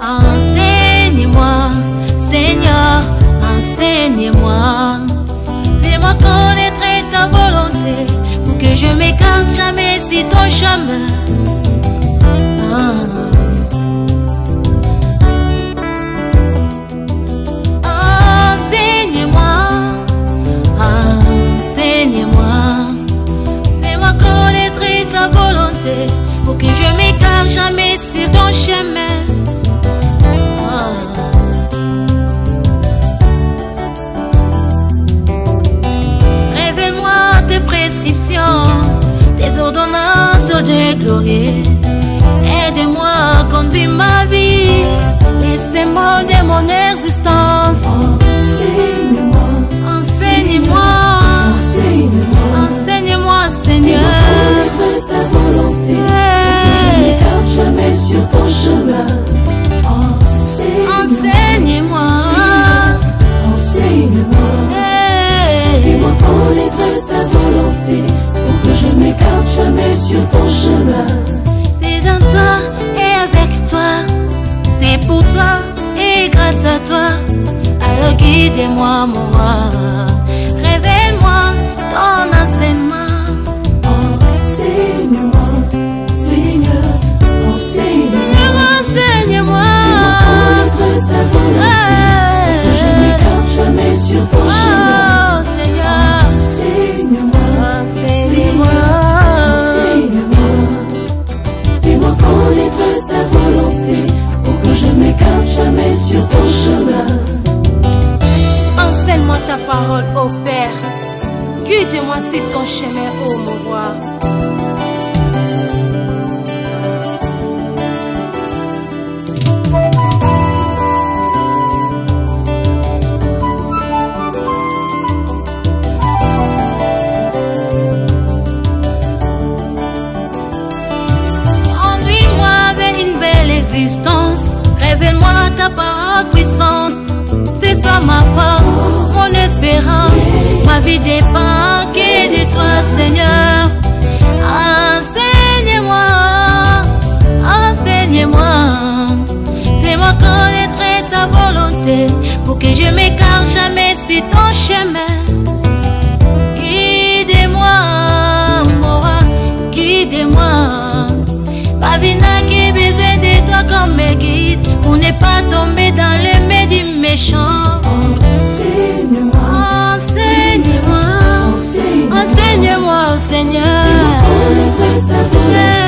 Enseigne-moi, Seigneur, enseigne-moi. Fais-moi connaître ta volonté pour que je m'écarte jamais de ton chemin. Enseigne-moi, enseigne-moi. Fais-moi connaître ta volonté pour que je m'écarte jamais sur ton chemin. Révèle-moi tes prescriptions, tes ordonnances, oh Dieu glorieux. Aide-moi à conduire ma vie, les symboles de mon existence. Enseigne-moi, enseigne-moi, enseigne-moi, enseigne-moi, Seigneur. Fais-moi connaître ta volonté, que je ne m'écarte jamais sur ton chemin. Enseigne-moi, enseigne-moi, fais-moi connaître ta volonté, pour que je ne m'écarte jamais sur ton chemin. C'est dans toi et avec toi, c'est pour toi et grâce à toi. Alors guide-moi, mon roi, révèle-moi ton enseignement. Enseigne-moi, Seigneur, enseigne-moi, Enseigne-moi, fais-moi connaître ta volonté, que je ne m'écarte jamais sur ton chemin. oh Seigneur, Enseigne-moi, enseigne-moi, enseigne-moi, fais-moi connaître ta volonté, pour que je ne m'écarte jamais sur ton chemin. enseigne-moi ta parole, ô Père. Guide-moi sur ton chemin, ô mon roi. Conduis-moi vers une belle existence. Révèle-moi ta parole puissante. C'est ça ma force, mon espérance. Ma vie dépend que de toi, Seigneur. Enseigne-moi, enseigne-moi. Fais-moi connaître ta volonté pour que je m'écarte jamais sur ton chemin. Guide-moi, mon roi, guide-moi. Ma vie n'a que besoin de toi comme guide, pour ne pas tomber dans les mains du méchant. Enseigne-moi, Enseigne-moi, enseigne-moi, oh Seigneur. connaître ta volonté,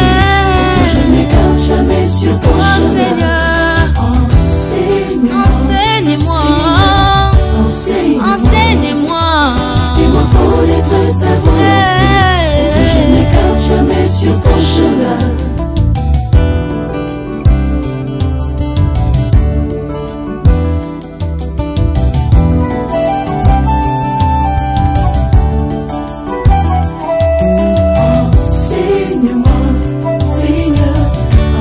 que je ne m'écarte jamais sur ton Oh chemin. Seigneur, Enseigne-moi, enseigne-moi, enseigne-moi, enseigne-moi. fais-moi connaître ta volonté, que je ne m'écarte jamais sur ton chemin. Enseigne-moi, Seigneur,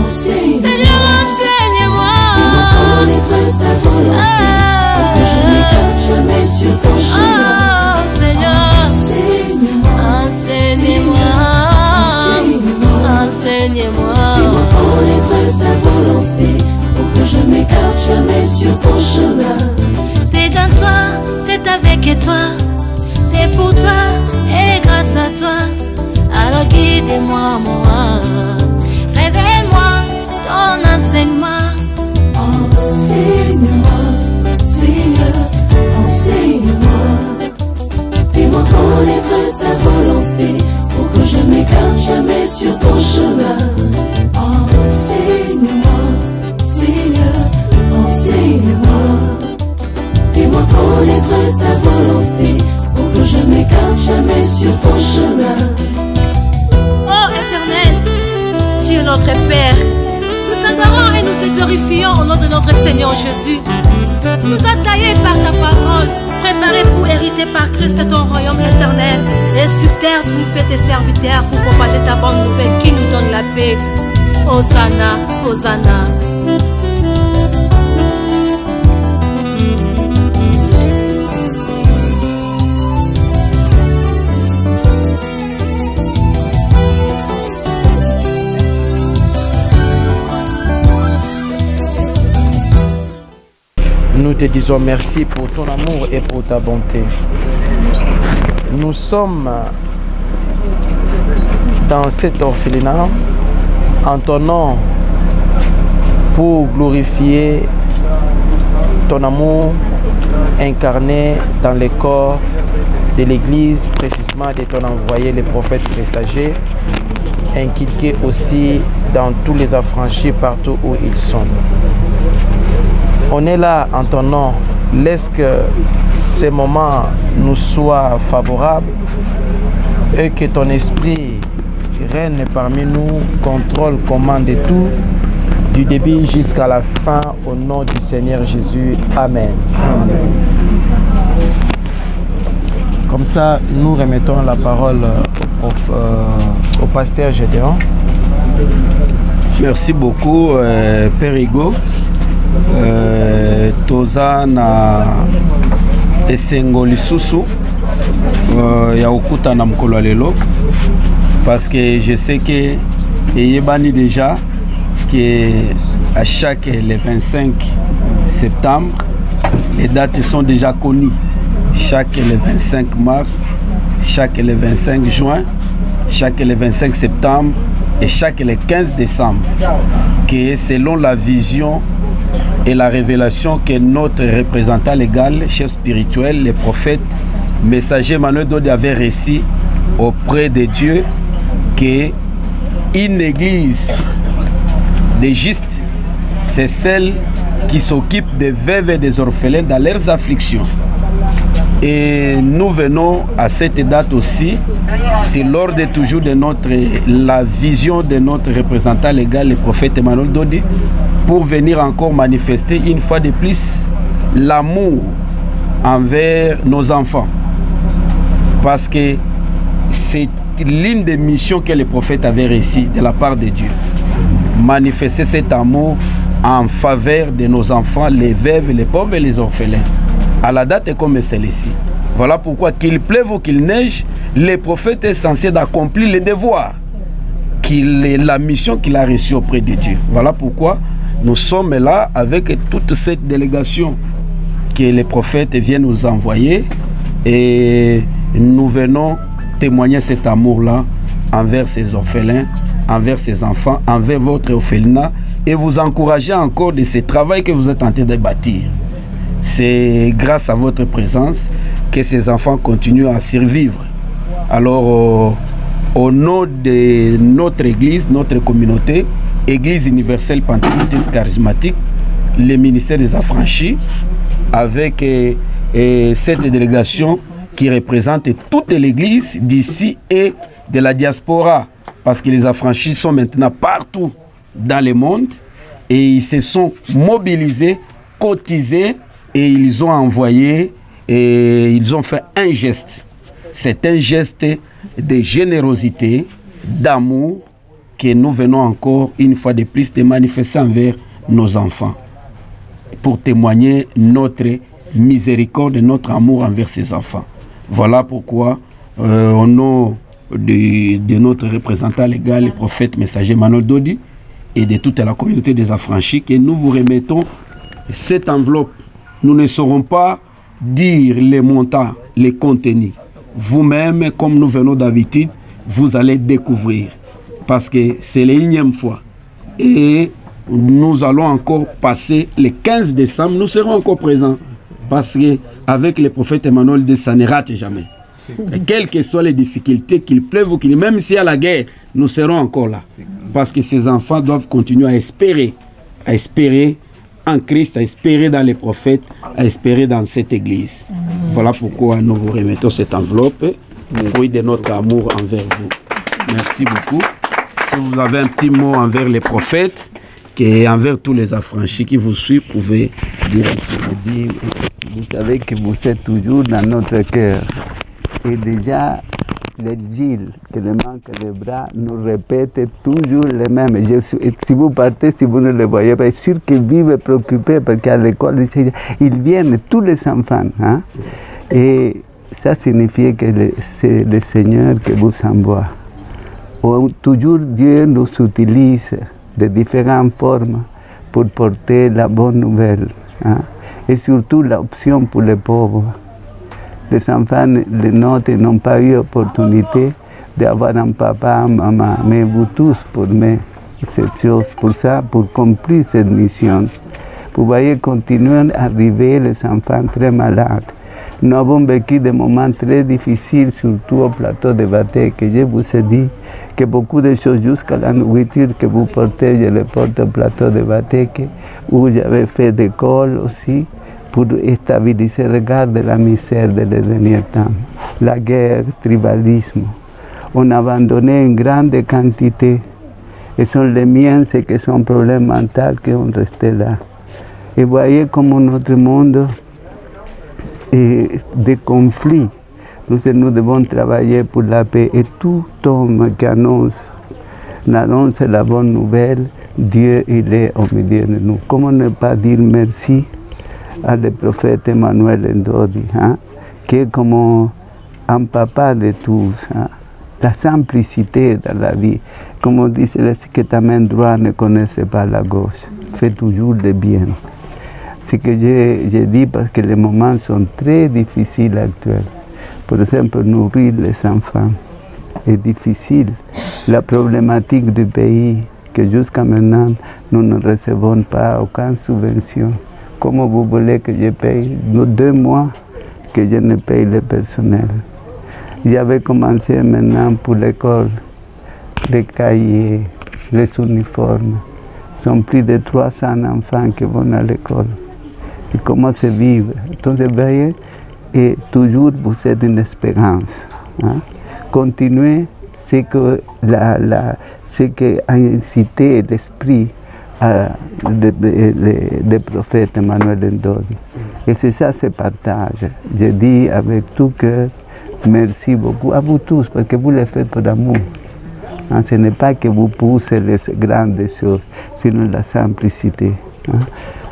enseigne-moi, Seigneur, enseigne-moi. fais-moi connaître ta volonté, que je ne m'écarte jamais sur ton chemin. Oh Seigneur, Enseigne-moi, enseigne-moi, enseigne-moi, enseigne-moi. fais-moi connaître ta volonté, pour que je ne m'écarte jamais sur ton chemin. C'est dans toi, c'est avec toi, c'est pour toi et grâce à toi. Alors guide-moi, moi, révèle-moi ton enseignement. Enseigne-moi, Seigneur, enseigne-moi, fais-moi connaître ta volonté, pour que je ne m'écarte jamais sur ton chemin. Enseigne-moi, Seigneur, enseigne-moi, fais-moi connaître ta volonté, pour que je ne m'écarte jamais sur ton chemin. Oh Éternel, Dieu notre Père, nous t'adorons et nous te glorifions au nom de notre Seigneur Jésus. Tu nous as taillés par ta parole, préparés pour hériter par Christ ton royaume éternel. Et sur terre, tu nous fais tes serviteurs pour propager ta bonne nouvelle qui nous donne la paix. Hosanna, Hosanna. Nous te disons merci pour ton amour et pour ta bonté. Nous sommes dans cet orphelinat en ton nom pour glorifier ton amour incarné dans les corps de l'Église, précisément de ton envoyé, les prophètes messagers, inculqués aussi dans tous les affranchis partout où ils sont. On est là en ton nom. Laisse que ces moments nous soient favorables et que ton esprit règne parmi nous, contrôle, commande tout, du début jusqu'à la fin, au nom du Seigneur Jésus. Amen. Amen. Comme ça, nous remettons la parole au pasteur Gédéon. Merci beaucoup, Père Hugo. Toza na esengo lisusu ya okuta na mokolo lelo, parce que je sais que eyebani déjà que à chaque le 25 septembre les dates sont déjà connues. Chaque le 25 mars, chaque le 25 juin, chaque le 25 septembre et chaque le 15 décembre, que selon la vision et la révélation que notre représentant légal, chef spirituel, les prophètes, messager Emmanuel Dodi avait reçu auprès de Dieu, qu'une église de justes, c'est celle qui s'occupe des veuves et des orphelins dans leurs afflictions. Et nous venons à cette date aussi, c'est lors de toujours de la vision de notre représentant légal, le prophète Emmanuel Dodi, pour venir encore manifester une fois de plus l'amour envers nos enfants. Parce que c'est l'une des missions que le prophète avait reçues de la part de Dieu. Manifester cet amour en faveur de nos enfants, les veuves, les pauvres et les orphelins. À la date comme celle-ci. Voilà pourquoi qu'il pleuve ou qu'il neige, le prophète est censé d'accomplir les devoirs, la mission qu'il a reçue auprès de Dieu. Voilà pourquoi nous sommes là avec toute cette délégation que les prophètes viennent nous envoyer et nous venons témoigner cet amour-là envers ces orphelins, envers ces enfants, envers votre orphelinat et vous encourager encore de ce travail que vous êtes en train de bâtir. C'est grâce à votre présence que ces enfants continuent à survivre. Alors, au nom de notre église, notre communauté, Église universelle pentecôtiste charismatique, le ministère des affranchis, avec cette délégation qui représente toute l'église d'ici et de la diaspora, parce que les affranchis sont maintenant partout dans le monde et ils se sont mobilisés, cotisés et ils ont envoyé et ils ont fait un geste. C'est un geste de générosité, d'amour que nous venons encore une fois de plus de manifester envers nos enfants pour témoigner notre miséricorde et notre amour envers ces enfants. Voilà pourquoi au nom de notre représentant légal, le prophète messager Emmanuel Dodi et de toute la communauté des affranchis, que nous vous remettons cette enveloppe. Nous ne saurons pas dire les montants, les contenus. Vous-même, comme nous venons d'habitude, vous allez découvrir. Parce que c'est l'énième fois. Et nous allons encore passer le 15 décembre, nous serons encore présents. Parce qu'avec le prophète Emmanuel, ça ne rate jamais. Et quelles que soient les difficultés, qu'il pleuve ou qu'il... Même s'il y a la guerre, nous serons encore là. Parce que ces enfants doivent continuer à espérer en Christ, à espérer dans les prophètes, à espérer dans cette église. Voilà pourquoi nous vous remettons cette enveloppe, fruit de notre amour envers vous. Merci beaucoup. Si vous avez un petit mot envers les prophètes et envers tous les affranchis qui vous suivent, vous pouvez dire un petit mot. Vous savez que vous êtes toujours dans notre cœur. Et déjà, les Gilles, qui le manque de bras, nous répètent toujours les mêmes. Si vous partez, si vous ne les voyez pas, c'est sûr qu'ils vivent préoccupés parce qu'à l'école, ils viennent, tous les enfants. Hein? Et ça signifie que c'est le Seigneur qui vous envoie. Toujours Dieu nous utilise de différentes formes pour porter la bonne nouvelle. Hein? et surtout l'option pour les pauvres. Les enfants, les nôtres, n'ont pas eu l'opportunité d'avoir un papa, un maman, mais vous tous pour moi, cette chose, pour ça, pour accomplir cette mission. Vous voyez, continuer à arriver les enfants très malades. Nous avons vécu des moments très difficiles, surtout au plateau de Batek, que je vous ai dit que beaucoup de choses jusqu'à la nourriture que vous portez, je les porte au plateau de Batek, où j'avais fait des cols aussi, pour stabiliser le regard de la misère de les derniers temps. La guerre, le tribalisme. On a abandonné une grande quantité. Et sont les miens, c'est que sont problèmes mentaux qui ont resté là. Et voyez comment notre monde est des conflits. Nous devons travailler pour la paix. Et tout homme qui annonce la bonne nouvelle, Dieu il est au milieu de nous. Comment ne pas dire merci à le prophète Emmanuel Ndodi, hein, qui est comme un papa de tous. Hein. La simplicité dans la vie. Comme on dit, c'est que ta main droite ne connaissait pas la gauche. Fais toujours le bien. C'est que j'ai dit parce que les moments sont très difficiles actuels. Par exemple, nourrir les enfants est difficile. La problématique du pays, que jusqu'à maintenant, nous ne recevons pas aucune subvention. Comment vous voulez que je paye 2 mois que je ne paye le personnel? J'avais commencé maintenant pour l'école, les cahiers, les uniformes. Ce sont plus de 300 enfants qui vont à l'école. Et comment se vivre? Donc, vous voyez, et toujours vous êtes une espérance. Hein? Continuez ce que a incité l'esprit des prophètes Emmanuel Ndodi. Et c'est ça, ce partage. Je dis avec tout cœur, merci beaucoup à vous tous, parce que vous le faites pour l'amour. Hein, ce n'est pas que vous poussez les grandes choses, sinon la simplicité. Hein.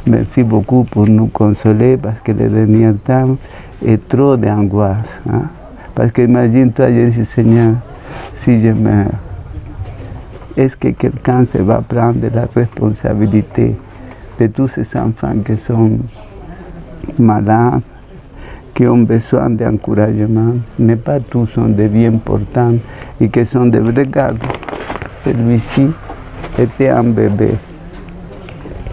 Merci beaucoup pour nous consoler, parce que le dernier temps est trop d'angoisse. Hein. Parce que imagine-toi, je dis, Seigneur, si je meurs, est-ce que quelqu'un se va prendre la responsabilité de tous ces enfants qui sont malades, qui ont besoin d'encouragement? Mais pas tous sont des bien portants et qui sont des vrais gardes. Celui-ci était un bébé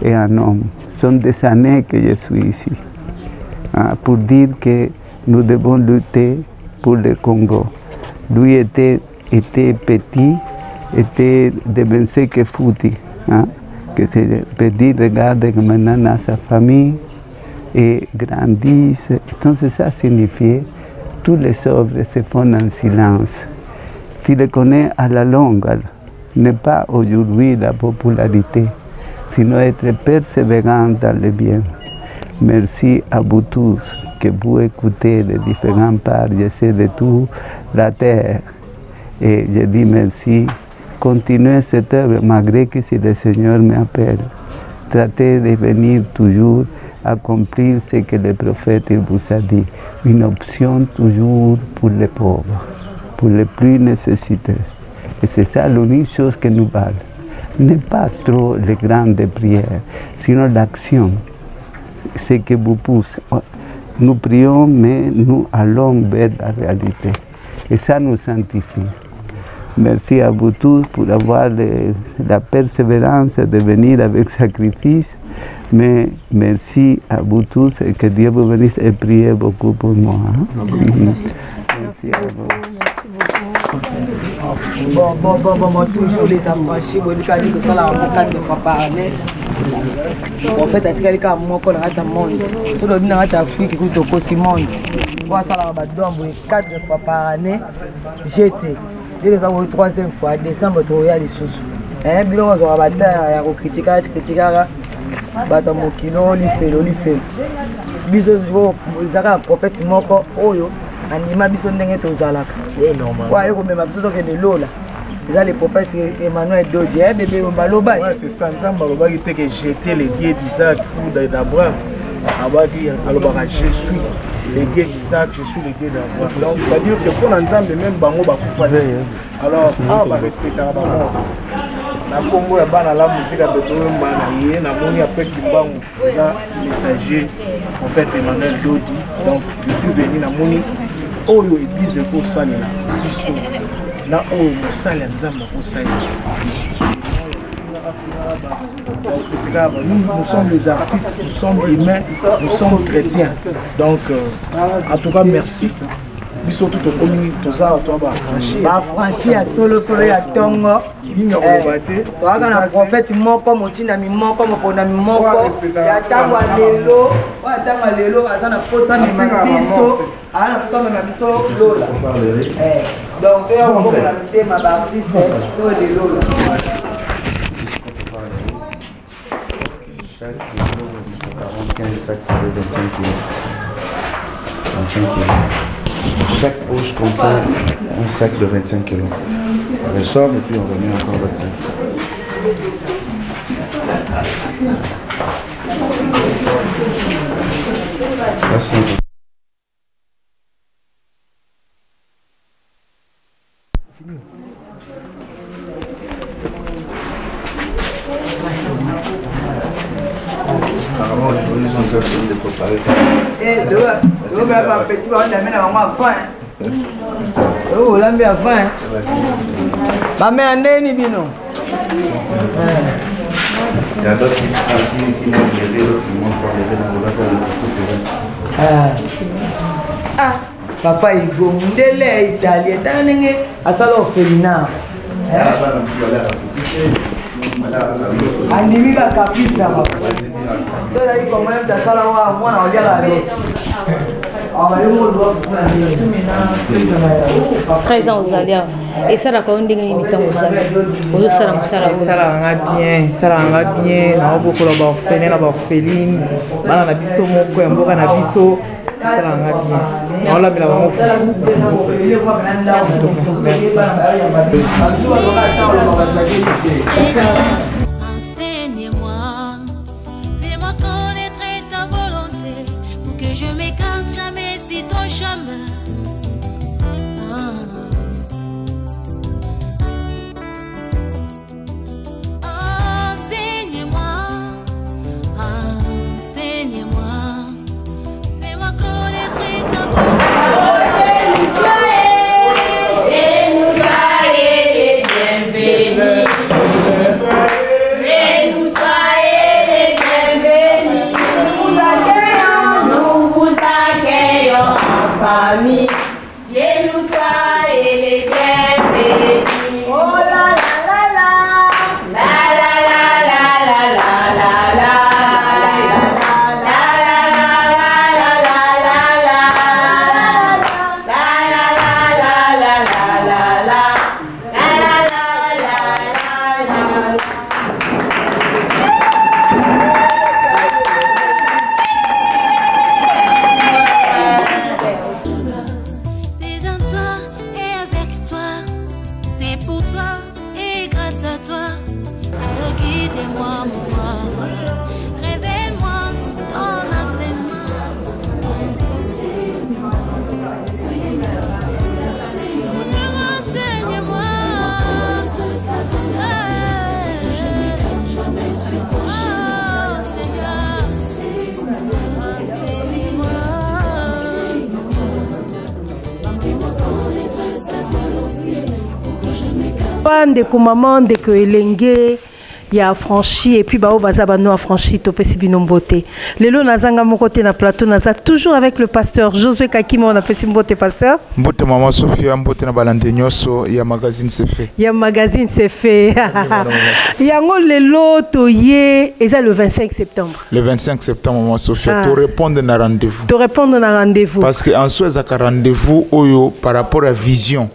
et un homme. Ce sont des années que je suis ici. Hein, pour dire que nous devons lutter pour le Congo. Lui était petit, était de 25 fouti. Hein, que c'est petit, regarde que maintenant sa famille et grandissent. Donc ça signifie que toutes les œuvres se font en silence. Tu les connais à la longue, n'est pas aujourd'hui la popularité, sinon être persévérant dans le bien. Merci à vous tous que vous écoutez les différentes parts, je sais de toute la terre. Et je dis merci. Continuez cette œuvre malgré que si le Seigneur m'appelle. Traitez de venir toujours accomplir ce que le prophète il vous a dit. Une option toujours pour les pauvres, pour les plus nécessiteux. Et c'est ça l'unique chose que nous valent. n'est pas trop les grandes prières, sinon l'action, ce qui vous pousse. Nous prions, mais nous allons vers la réalité. Et ça nous sanctifie. Merci à vous tous pour avoir la persévérance de venir avec sacrifice. Mais merci à vous tous et que Dieu vous bénisse et priez beaucoup pour moi. Hein? Merci à vous. Bon, toujours les affranchis, bon, nous avons dit que ça là, on 4 fois par année. En fait, à tirer les cas, moi, on a un monde. Si on a une Afrique, qui est aussi monde. Moi, ça là, on 4 fois par année. J'étais. Je les ai 3e fois, décembre, tu regardes les sous. Un bilan, on a battu, on a critiqué, bata mokino olifelo biso zaka prophète moko oyo anima biso ndenge tozalaka wa eko mema biso to kende lola eza les prophètes Emmanuel Ndodi bébé baloba c'est ça nzamba baloba ki que jeter les dieux d'Isaac fou d'Abraham abadi alobaka je suis les dieux d'Isaac, je suis les dieux d'Abraham. Donc ça veut dire que pour nzambe même bango bakufa alors on va respecter bango. na Congo ya bana la musique abetoyemba na ye namoni après Kimbangu eza messager en fait Emmanuel Dodi donc je suis venu namoni oyo église ekosalela biso na oyo mosala ya Nzambe akosalela biso. Nous sommes les artistes, nous sommes humains, nous sommes chrétiens. Donc, en tout cas, merci. Nous sommes tous au commun, tous à toi, franchi à solo à Tongo. Le prophète moko motina mi moko mopona mi moko ya tango lelo wa tango lelo azana posa mi mabiso ana posa mi mabiso lola donc on va la mettre ma artiste to lelo. Chaque jour, il faut 45 sacs de 25 kg. 25 kg. Chaque poche contient un sac de 25 kg. On ressort et puis on remet encore 25. Merci. Petit on amène à maman faim. Oh, l'ambi a faim. Ma mère n'est bino. Il y a d'autres qui m'ont levé, d'autres qui m'ont pas levé dans le lac. Ah, papa il go mundele italien tanenge asala ofélina. Andimi ka kapisa ma. So là il commence à sala wa mwana olia la loso. Présent aux alliés. Et ça, la commune de l'unité aux alliés. Ça va bien, ça va bien. On a beaucoup de orphelins, d'orphelines. On a biso moko, on a biso. Ça va bien. On a bien merci beaucoup. Enseigne-moi, fais-moi connaître ta volonté pour que je m'écarte jamais de ton chemin. Famille, Dieu nous soit et les bienvenus. Oh la la la la la la la la la la ndeko maman ndeko elenge ya franchi et puis bao bazaba no franchi to pesi binombote lelo nazanga moko te na plateau naza toujours avec le pasteur Josué Kakima on a pesi mbote pasteur mbote maman Sophia mbote na balande nyoso ya magazine c'est fait yango lelo toye eza le 25 septembre maman Sophia to répondre na rendez-vous parce que en soi ça rendez-vous oyo par rapport à vision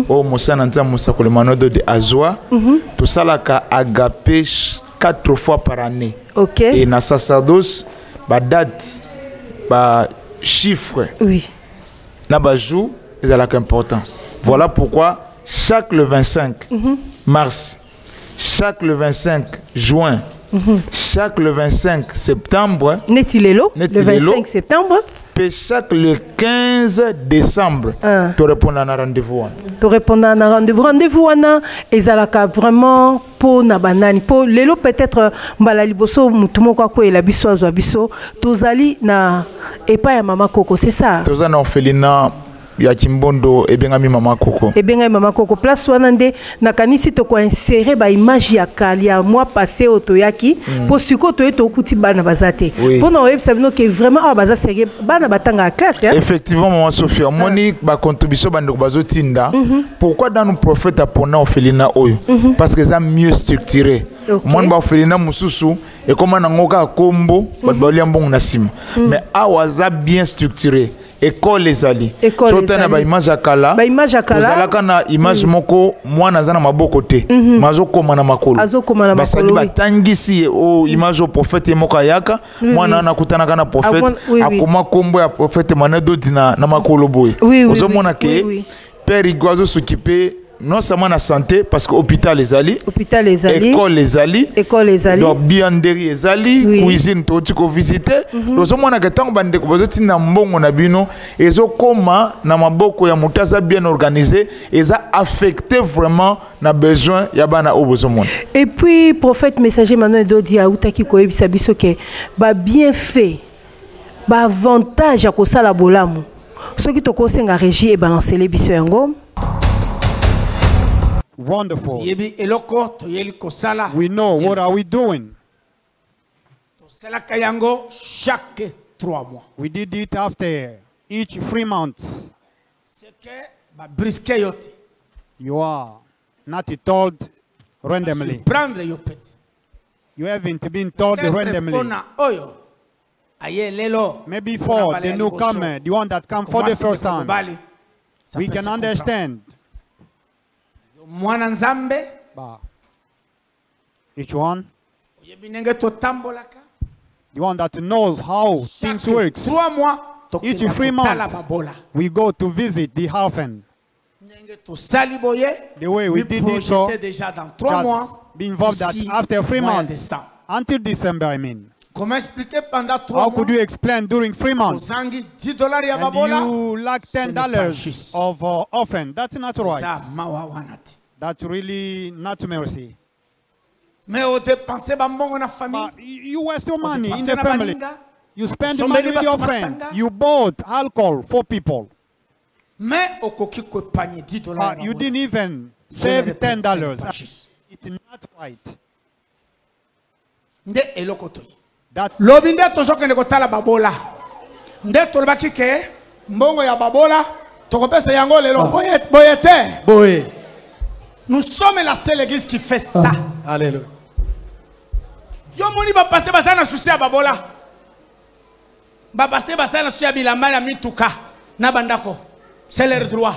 o mosana nza mosako le manodo de Azwa to salaka agapé 4 fois par année. Ok. Et na sacerdoce, ba date, ba chiffre. Oui. Na ba jour, c'est important. Voilà pourquoi chaque le 25 mars, chaque le 25 juin, chaque le 25 septembre, Netilelo, le 25 septembre, participer chaque le 15 décembre. Tu réponds à un rendez-vous. Tu réponds à un rendez-vous. Rendez-vous, et ça vraiment pour Nabanani. Pour l'élo peut-être, Mbalaliboso, Moutumoko, et la biso, Abiso, Tozali, na, et pas à Maman Coco, c'est ça. Tozali, Orphelina. Ya Kimbondo et bien ami Maman Coco. Et bien ami Maman Coco. Place Wanande, nakanisi to ko insérer ba image ya Kalia mois passé au Toyaki pour ce que tu es au kuti bana bazate. Pour nous ça veut dire que vraiment ah baza sérieux bana batanga classe. Effectivement Maman Sophia, moni ba contribution bando bazo tinda. Pourquoi dans nos prophètes apona Ophelina oyo? Parce que ça mieux structuré. Moi ba Ophelina mususu et comment nangoka kombo ba baliambong na sim. Mais awaza bien structuré. École les ali. Sotana ba image akala. Ba image akala. Ozalaka na image moko mwana zana maboko te. Mazoko mana makolo. Azoko mana makolo. Basali batangisi o image au prophète moka yaka. Mwana nakutana kana prophète. Akoma kombo ya prophète manedo dina na makolo boy. Ozomona ke père Igwazo s'occuper non seulement la santé parce que hôpital les ali, école les ali, donc bianderie les ali, cuisine tout tu ko visiter. Nous sommes na ketango bande ko bazoti na mbongo na bino ezo koma na maboko ya mutaza bien organisé et ça affecté vraiment na besoin ya bana obozomona. Et puis prophète messager Manuel Dodi a utaki ko ebisa biso ke ba bien fait ba avantage ya ko sala bolamu. Ce qui to conseille à régie et balancer les biso yango. Wonderful. We know what are we doing. Chaque 3 mois. We did it after each 3 months. You are not told randomly. You haven't been told randomly. Maybe for the newcomer, the one that come for the first time, we can understand. Each one, the one that knows how things work. Each 3 months, we go to visit the orphan. The way we did it, so just be involved that after 3 months, until December, I mean. How could you explain during 3 months? And you lack $10 of orphan. That's not right. That's really not mercy. But you waste your money in the family. You spend the money with your friend. You bought alcohol for people. You didn't even save $10. It's not right. Lobinde tozokende kotala babola nde tolobaki ke mbongo ya babola tokopesa yango lelo boyete boye. Nous sommes la seule église qui fait ça. Alléluia. Yo moni ba passer basana souci ya babola ba passer basana souci ya bilamba ya mituka na bandako c'est leur droit.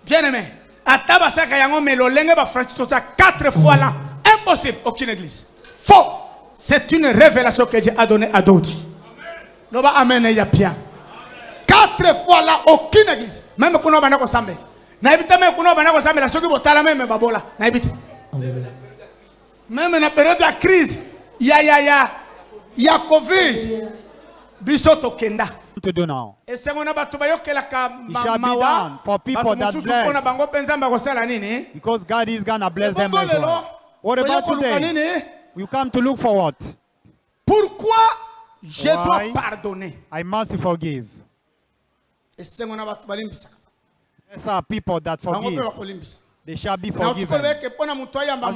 Bien aimé ata basaka yango melolenge ba franchise tout ça 4 fois là impossible aucune église. Faux. C'est une révélation que Dieu a donnée à d'autres. Amen. Amen. Il y a bien. 4 fois là, aucune église. Même quand on a un sambe. N'habite même quand on a un sambe. La seconde fois là même babola. N'habite. Même dans la période de la crise, il y a Covid. Bisoto kenda. Et c'est on a battu bayo que la done for people that bless. Because God is gonna bless them as well. What about today? You come to look for what? Pourquoi je dois pardonner? I must forgive. These are people that forgive. They shall be forgiven. I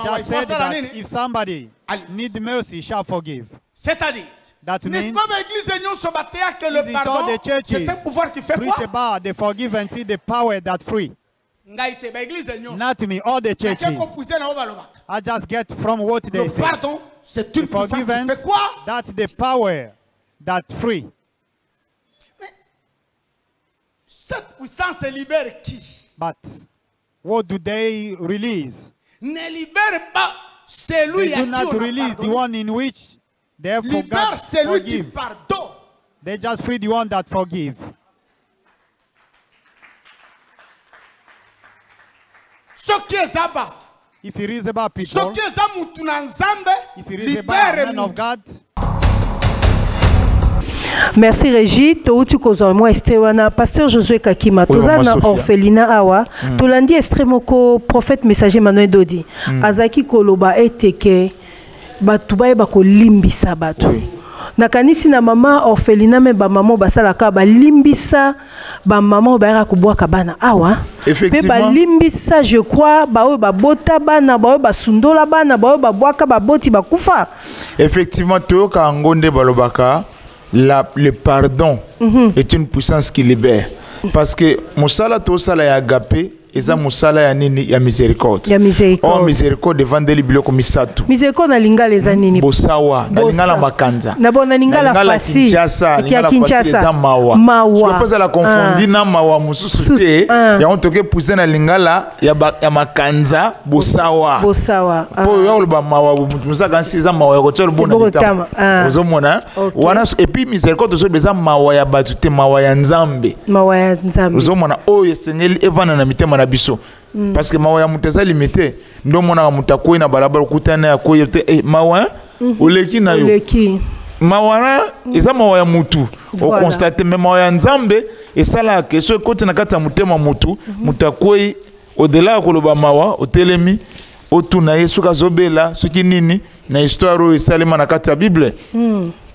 just said that if somebody needs mercy, shall forgive. That means the churches preach about the forgiveness, the power that free. Not me, all the churches. I just get from what they say. The forgiveness, that's the power that free. But what do they release? They do not release the one in which they forgot to forgive. They just free the one that forgive. If it is about people, if it is about men of God. Merci Régie. Toutu kozwa moi Estewana pasteur Josué Kakima. Tozana orphelinat awa. Tolandi estremoko prophète messager Manuel Dodi. Azaki koloba eteke batu baye bako limbisa batu. Nakanisi na mama orphelinat me ba maman basalaka ba limbisa ba maman ba kubwaka bana awa. Effectivement. Ba limbisa je crois ba o ba bota bana ba o ba sundola bana ba o ba bwaka ba boti ba kufa. Effectivement toyoka ngonde balobaka le pardon est une puissance qui libère. Parce que musala to sala ya agapé eza musala ya nini ya miséricorde. Ya miséricorde. Oh miséricorde devant des biloko misatu. Miséricorde na lingala eza nini? Bosawa, na lingala makanza. Na bona lingala fasi. Ya Kinshasa. Eza mawa. Mawa. Je peux la confondre na mawa mususu te. Ya on toke pousser na lingala ya makanza bosawa. Bosawa. Po yo ba mawa musa kansi eza mawa ko tshelo bona bitama. Ozomona. Wana et puis miséricorde zo beza mawa ya batute mawa ya nzambe. Mawa ya nzambe. Ozomona oyo Seigneur evana na mitema biso parce que mawa ya muteza limité ndo mona mutakoi na balabala kutana ya koyo te mawa oleki na yo mawara eza mawa ya mutu o constate même mawa ya nzambe esala ke so kote na kata mutema mutu mutakoi au-delà koloba mawa otelemi otuna yesu kazobela soki nini na histoire esalema na kata Bible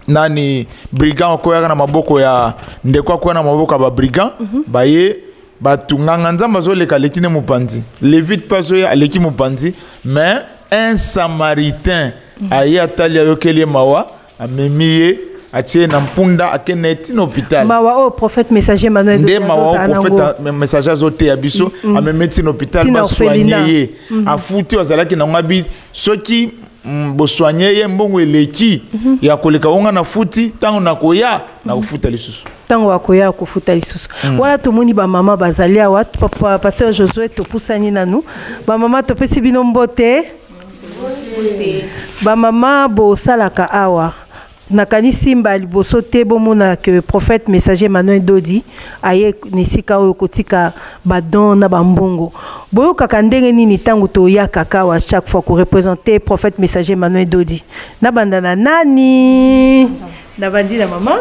nani brigand koyaka na maboko ya ndeko kwa na maboko ba brigand baye batunganga nzamba zo leka lekine mupanzi Lévite paso ya leki mupanzi mais un samaritain aya talia yokeli mawa amemiye atie na mpunda akene tino hôpital mawa o prophète messager Manuel de mawa o prophète messager zote ya biso amemeti na hôpital ba soigner afuti wazalaki na ngabi soki bo soigner ye mbongo eleki ya koleka onga na futi tango na koya na kufuta lisusu tango wakoya kufuta lisusu wala tomoni ba mama bazalia wa papa pasteur Josué topusani nanu ba mama topesi bino mbote ba mama bo salaka awa nakanisi mba liboso te bomona que prophète messager Manuel Dodi aye nisika oyo kotika badon na bambongo boyo kaka ndenge nini tango to ya kaka wa chaque fois ko représenter prophète messager Manuel Dodi na bandana nani na bandi na mama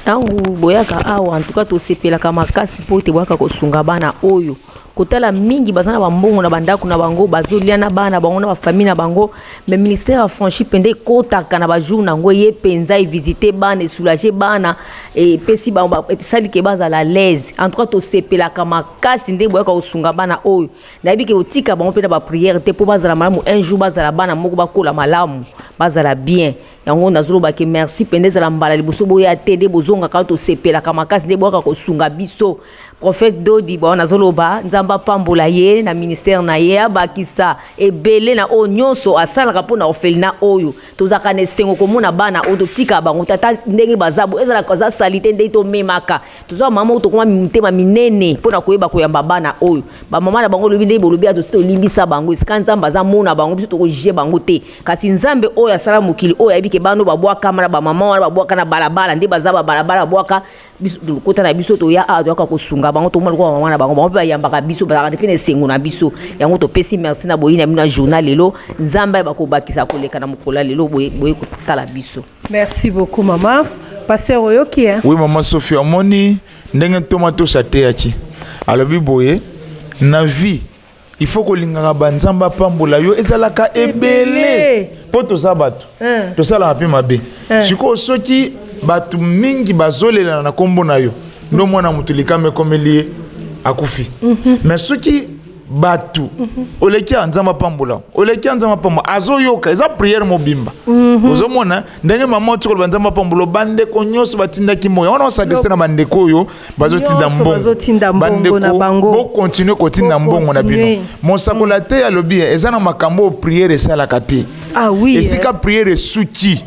tango boyaka awa en tout cas to sepela kama kasi pote boyaka ko sunga bana oyo kotala mingi bazana bambongo na bandako na bango bazolia na bana bango na famille na bango mais ministère a franchi pende kotaka na bajour na ngo ye penza et visiter bana et soulager bana et pesi ba episali ke baza la l'aise en tout cas to sepela kama kasi nde boyaka osunga bana oyo na bi ke otika bango pena ba prière te po bazala malamu un jour bazala bana moko bakola malamu bazala bien yango nazolo ba ke merci pende za mbala liboso boya tede bozonga ka to sepela kama kasi nde boyaka kosunga biso prophète Dodi ba nazoloba nzamba pambola ye na ministère na ye abakisa ebele na o nyonso asalaka pona orphelinat oyo tozaka ne sengo komona bana o totika bango tata ndenge bazabu ezala kaza salite nde to memaka tozo mama to koma mutema minene pona koyeba koyamba bana oyo ba mama na bango lobi nde bolobi ato sito limbisa bango isika nzamba za mona bango biso to ko jije bango te kasi nzambe oyo asala mokili oyo ayibike bano babwaka na ba mama wana babwaka na balabala nde bazaba balabala babwaka biso kota na biso to ya a to kosunga bango to mwana ko mama na bango ba yambaka biso ba ka pene sengo na biso yango to pesi merci na boyina mina journal lelo nzamba ba ko bakisa koleka na mukola lelo boye ko tala biso. Merci beaucoup maman. Pasteur Oyoki hein. Oui maman Sophie amoni ndenge tomato chateachi alobi boye na vie il faut que linganga banzamba pambola yo ezalaka ebele poto sabato to sala api mabe siko soki batu mingi bazolela na kombo na yo ndo mwana mutulika mekomelie akufi mais soki batu oleki anzamba pambola oleki anzamba pambola azoyoka eza prière mobimba ozomona ndenge mama tsoko banzamba pambola bande ko nyonso batinda ki moyo ona osadese na bande koyo bazotinda mbongo na bango bo continuer kotinda mbongo na bino monsakola te ya lobi eza na makambo prière esala kate ah oui esika prière suki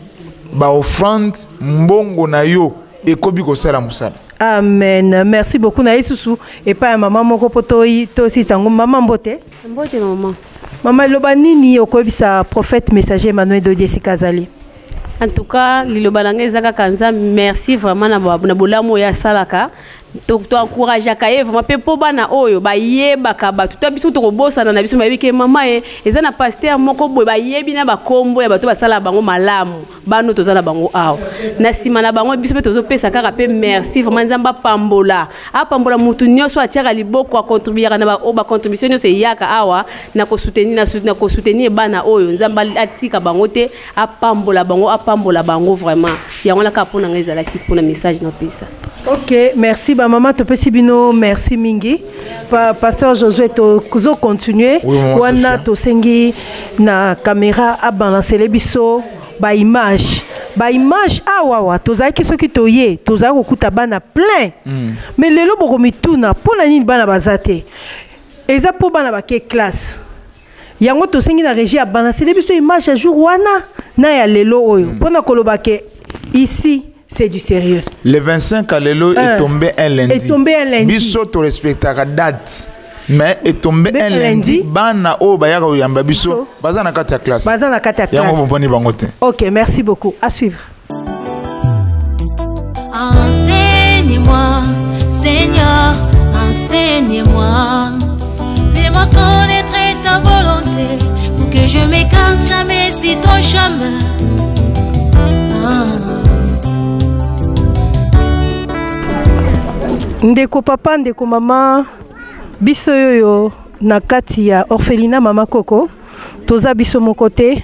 ba offrande mbongo na yo ekobi ko sala musala. Amen. Merci beaucoup na Isusu et pas maman moko potoi to si sango maman mbote. Mbote maman. Maman loba nini okobisa prophète messager Manuel Dodi Sikazali. En tout cas, liloba nanga ezaka kanza merci vraiment na bolamo ya salaka to encourage kaye vraiment pe po bana oyo ba yebaka ba tout biso to kobosana na biso bayebike mama eza na pasteur moko boye ba yebi na ba kombo ya bato basala bango malamu bano tozala bango awa na sima na bango biso pe tozo pesa kaka pe merci vraiment nzamba pambola apambola mutu nyonso atiaka liboko a contribuer na ba contribution nyonso yaka awa na ko soutenir bana oyo nzamba atika bango te apambola bango vraiment yango la ka pona ngeza la ki pona message na pesa. Ok, merci ba maman topesi bino merci mingi. Pasteur Josué to continuer wana to sengi na caméra a balancer les biso ba image awawa tozaki soki toye tozaki kokuta bana plein mais lelo boko mituna pona nini bana bazate eza po bana ba ke classe yango to sengi na régie a balancer les biso image à jour wana na ya lelo oyo pona koloba ke ici c'est du sérieux. Le 25 à l'élo est tombé un lundi. Biso to respecte la date. Mais est tombé un lundi. Bana o bayaka yamba biso. Bazana katia classe. Bazana katia classe. Yango boni bangote. Ok, merci beaucoup. À suivre. Enseigne-moi, Seigneur, enseigne-moi. Fais-moi connaître ta volonté pour que je m'écarte jamais de ton chemin. Ndeko papa, ndeko mama, biso yoyo na kati ya orphelinat mama Coco, toza biso mon côté.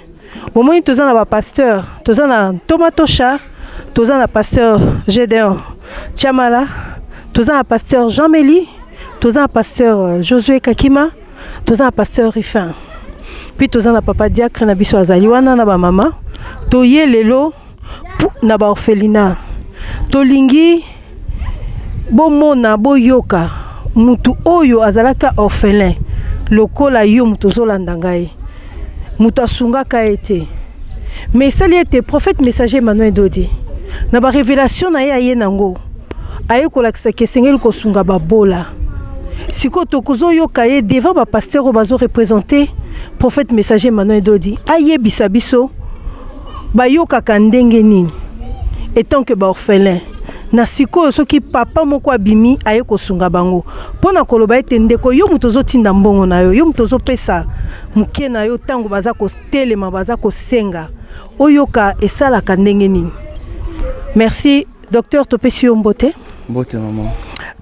Momoni toza na ba pasteur, toza na Tomatosha, toza na pasteur Gédéon Chamala, toza na pasteur Jean-Mélie, toza na pasteur Josué Kakima, toza na pasteur Rifin. Puis toza na papa diacre na biso azali wana na ba mama, toye lelo na ba orphelinat. Tolingi bomona boyoka mutu oyo azalaka orphelin lokola yo mutu zolanda ngai mutu asungaka ete mais sali ete prophète messager Emmanuel Dodi na ba révélation na ye nango aye kolakisa kesengeli kosunga babola siko tokozo yoka ye devant ba pasteur o bazo représenter prophète messager Emmanuel Dodi aye bisabiso bayoka kandenge nini etant que ba orphelin na siko soki papa moko abimi aye kosunga bango pona koloba ete ndeko yo mutozo tinda mbongo na yo mutozo pesa muke na yo tango baza ko telema baza ko senga oyoka esalaka ndenge nini. Merci docteur topesi yo mbote maman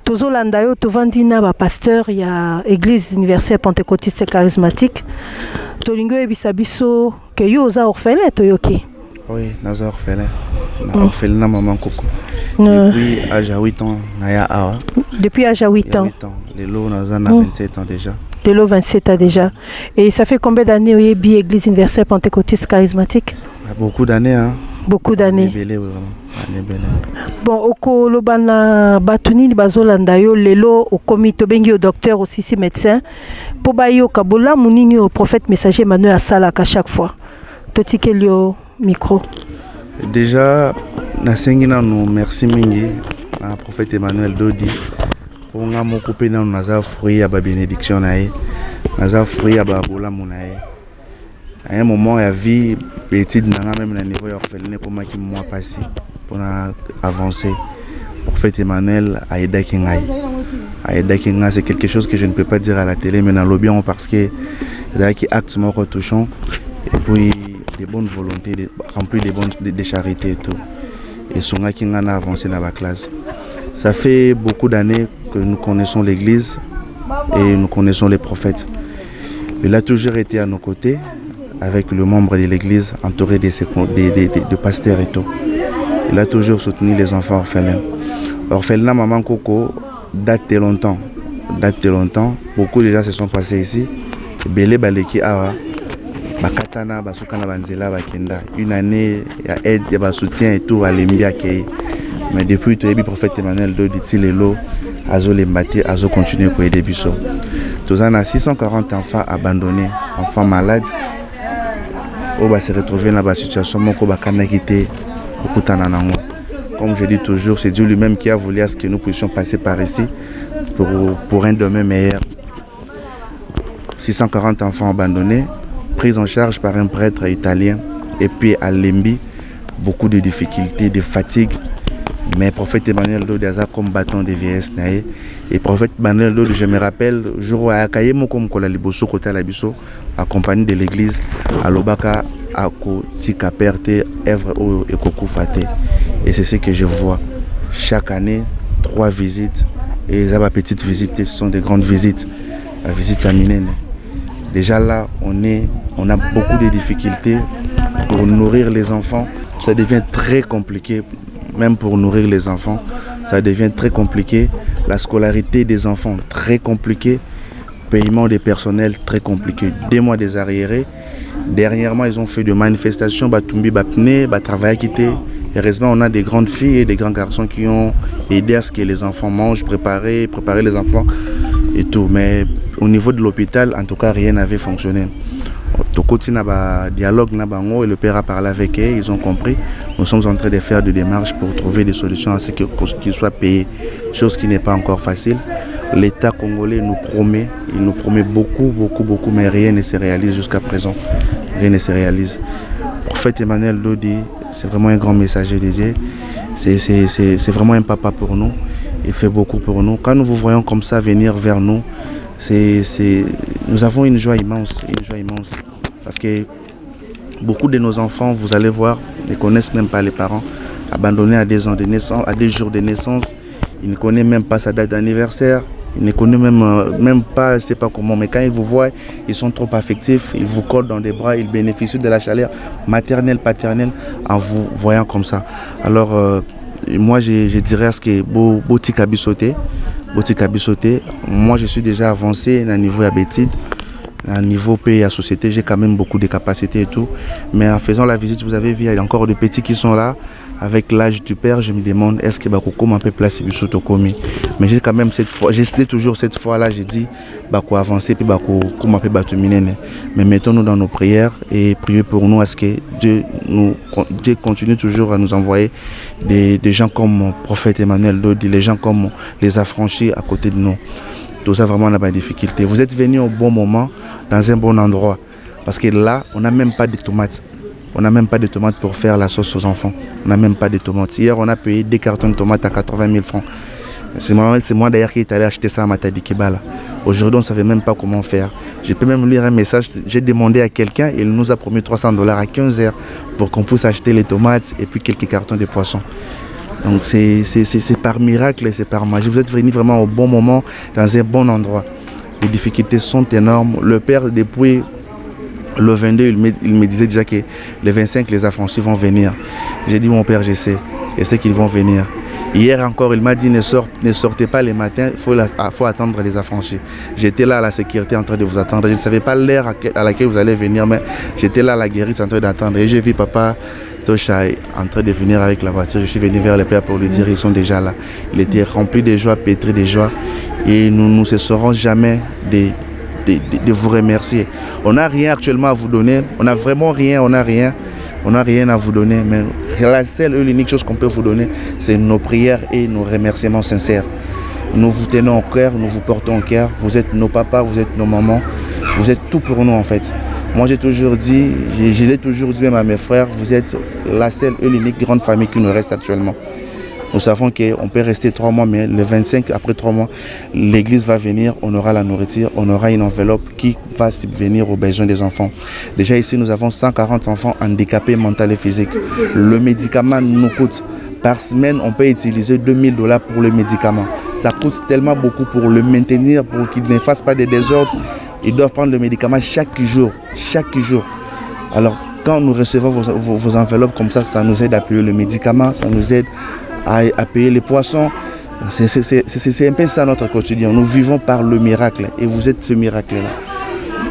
tozolanda yo tovandi na ba pasteur ya église universelle pentecôtiste charismatique tolingo ebisa biso ke yo oza orphelin toyoki. Oui, naza orphelin. Orphelin maman Coco. Depuis âge à 8 ans, naya awa. Depuis âge à 8 ans. Lelo naza na 27 ans déjà. Lelo 27 ans déjà. Et ça fait combien d'années au Yebi Église universelle pentecôtiste charismatique? Beaucoup d'années hein. Beaucoup d'années. Belé vraiment. Bon, oko lobana batuni bazolanda yo lelo au comité bengi au docteur aussi si médecin po bayo kabola munini au prophète messager Emmanuel Asala à chaque fois. Totikelio micro. Déjà, nasengina nous merci mingi à prophète Emmanuel Dodi pour nga mo couper na naza fruit à ba bénédiction nae naza fruit à ba bola munae. À un moment la vie étude na même na niveau orphelinat comment qui mois passé pour avancer. Prophète Emmanuel a aidé kingai. C'est quelque chose que je ne peux pas dire à la télé mais dans le bien parce que c'est qui acte moko touchant et puis des bonnes volontés, remplir des charités et tout. Et Songa Kingan a avancé dans la classe. Ça fait beaucoup d'années que nous connaissons l'église et nous connaissons les prophètes. Il a toujours été à nos côtés avec le membre de l'église entouré de pasteurs et tout. Il a toujours soutenu les enfants orphelins. Orphelinat Maman Coco date de longtemps. Beaucoup déjà se sont passés ici. Belé Baleki Awa. Bakatana basukana banzela bakenda une année il y a aide il y a soutien et tout à l'embia qui mais depuis le prophète Emmanuel Dodi lelo azo lembati azo continuer ko aider biso tozana 640 enfants abandonnés enfants malades on va se retrouver dans la situation moko bakana kité okutana nango comme je dis toujours c'est Dieu lui-même qui a voulu à ce que nous puissions passer par ici pour un demain meilleur. 640 enfants abandonnés prise en charge par un prêtre italien et puis à Lembi beaucoup de difficultés, de fatigue, Mais prophète Emmanuel Dodi a comme bâton de vieillesse. Et prophète Emmanuel Dodi, je me rappelle, jour où Akayemo comme Kolaliboso côté Labiso, accompagné de l'église, à Lobaka, à Kotika Perte, Èvre et Kokufate. Et c'est ce que je vois. Chaque année, 3 visites. Et les petites visites, ce sont des grandes visites. La visite à Minene. Déjà là, on a beaucoup de difficultés pour nourrir les enfants. Ça devient très compliqué. Même pour nourrir les enfants, ça devient très compliqué. La scolarité des enfants, très compliqué. Paiement des personnels, très compliqué. 2 mois des arriérés. Dernièrement, ils ont fait des manifestations, Batumbi, Bapné, Travail quitté. Heureusement, on a des grandes filles et des grands garçons qui ont aidé à ce que les enfants mangent, préparer les enfants et tout. Mais au niveau de l'hôpital, en tout cas, rien n'avait fonctionné. Tokoti n'a dialogue et le père a parlé avec eux, ils ont compris. Nous sommes en train de faire des démarches pour trouver des solutions à ce qu'ils soient payés, chose qui n'est pas encore facile. L'État congolais nous promet, il nous promet beaucoup, mais rien ne se réalise jusqu'à présent. Rien ne se réalise. Prophète Emmanuel Dodi, c'est vraiment un grand messager dédié. C'est vraiment un papa pour nous. Il fait beaucoup pour nous. Quand nous vous voyons comme ça venir vers nous, nous avons une joie immense. Parce que beaucoup de nos enfants, vous allez voir, ne connaissent même pas les parents. Abandonnés à des ans de naissance, à des jours de naissance. Ils ne connaissent même pas sa date d'anniversaire. Ils ne connaissent même pas, je ne sais pas comment. Mais quand ils vous voient, ils sont trop affectifs. Ils vous collent dans les bras. Ils bénéficient de la chaleur maternelle, paternelle en vous voyant comme ça. Alors, moi, je dirais à ce que Boti Kabisote. Moi, je suis déjà avancé à niveau habitude. À niveau pays à société, j'ai quand même beaucoup de capacités et tout. Mais en faisant la visite, vous avez vu, il y a encore des petits qui sont là. Avec l'âge du père, je me demande est-ce que Bako un peu place Bisotokomi. Mais j'ai quand même cette fois, j'essaie toujours cette fois-là, j'ai dit Bako avancer puis Bako un peu Batuminene. Mais mettons-nous dans nos prières et priez pour nous à ce que Dieu continue toujours à nous envoyer des gens comme le prophète Emmanuel Dodi, les gens comme les affranchis à côté de nous. Tout ça vraiment on a pas de difficulté. Vous êtes venus au bon moment, dans un bon endroit. Parce que là, on n'a même pas de tomates. On n'a même pas de tomates pour faire la sauce aux enfants. On n'a même pas de tomates. Hier, on a payé 2 cartons de tomates à 80 000 francs. C'est moi d'ailleurs qui est allé acheter ça à Matadi Kibala. Aujourd'hui, on ne savait même pas comment faire. Je peux même lire un message. J'ai demandé à quelqu'un, il nous a promis $300 à 15 heures pour qu'on puisse acheter les tomates et puis quelques cartons de poissons. Donc c'est par miracle et c'est par magie. Vous êtes venus vraiment au bon moment, dans un bon endroit. Les difficultés sont énormes. Le père, depuis le 22, il me disait déjà que les 25, les affranchis vont venir. J'ai dit, mon père, je sais qu'ils vont venir. Hier encore, il m'a dit, ne sortez pas les matins, il faut attendre les affranchis. J'étais là à la sécurité en train de vous attendre. Je ne savais pas l'heure à laquelle vous allez venir, mais j'étais là à la guérite en train d'attendre. Et j'ai vu papa Tosha en train de venir avec la voiture. Je suis venu vers le père pour lui dire, ils sont déjà là. Il était rempli de joie, pétri de joie. Et nous ne cesserons jamais de vous remercier. On n'a rien actuellement à vous donner. On n'a vraiment rien, on n'a rien à vous donner. Mais la seule et l'unique chose qu'on peut vous donner, c'est nos prières et nos remerciements sincères. Nous vous tenons au cœur, nous vous portons au cœur. Vous êtes nos papas, vous êtes nos mamans. Vous êtes tout pour nous en fait. Moi j'ai toujours dit, je l'ai toujours dit même à mes frères, vous êtes la seule et l'unique grande famille qui nous reste actuellement. Nous savons qu'on peut rester 3 mois, mais le 25, après 3 mois, l'église va venir, on aura la nourriture, on aura une enveloppe qui va subvenir aux besoins des enfants. Déjà ici, nous avons 140 enfants handicapés mentaux et physiques. Le médicament nous coûte. Par semaine, on peut utiliser $2000 pour le médicament. Ça coûte tellement beaucoup pour le maintenir, pour qu'il ne fasse pas de désordre. Ils doivent prendre le médicament chaque jour. Alors, quand nous recevons vos enveloppes comme ça nous aide à payer le médicament, ça nous aide à payer les poissons. C'est un peu ça notre quotidien. Nous vivons par le miracle et vous êtes ce miracle-là.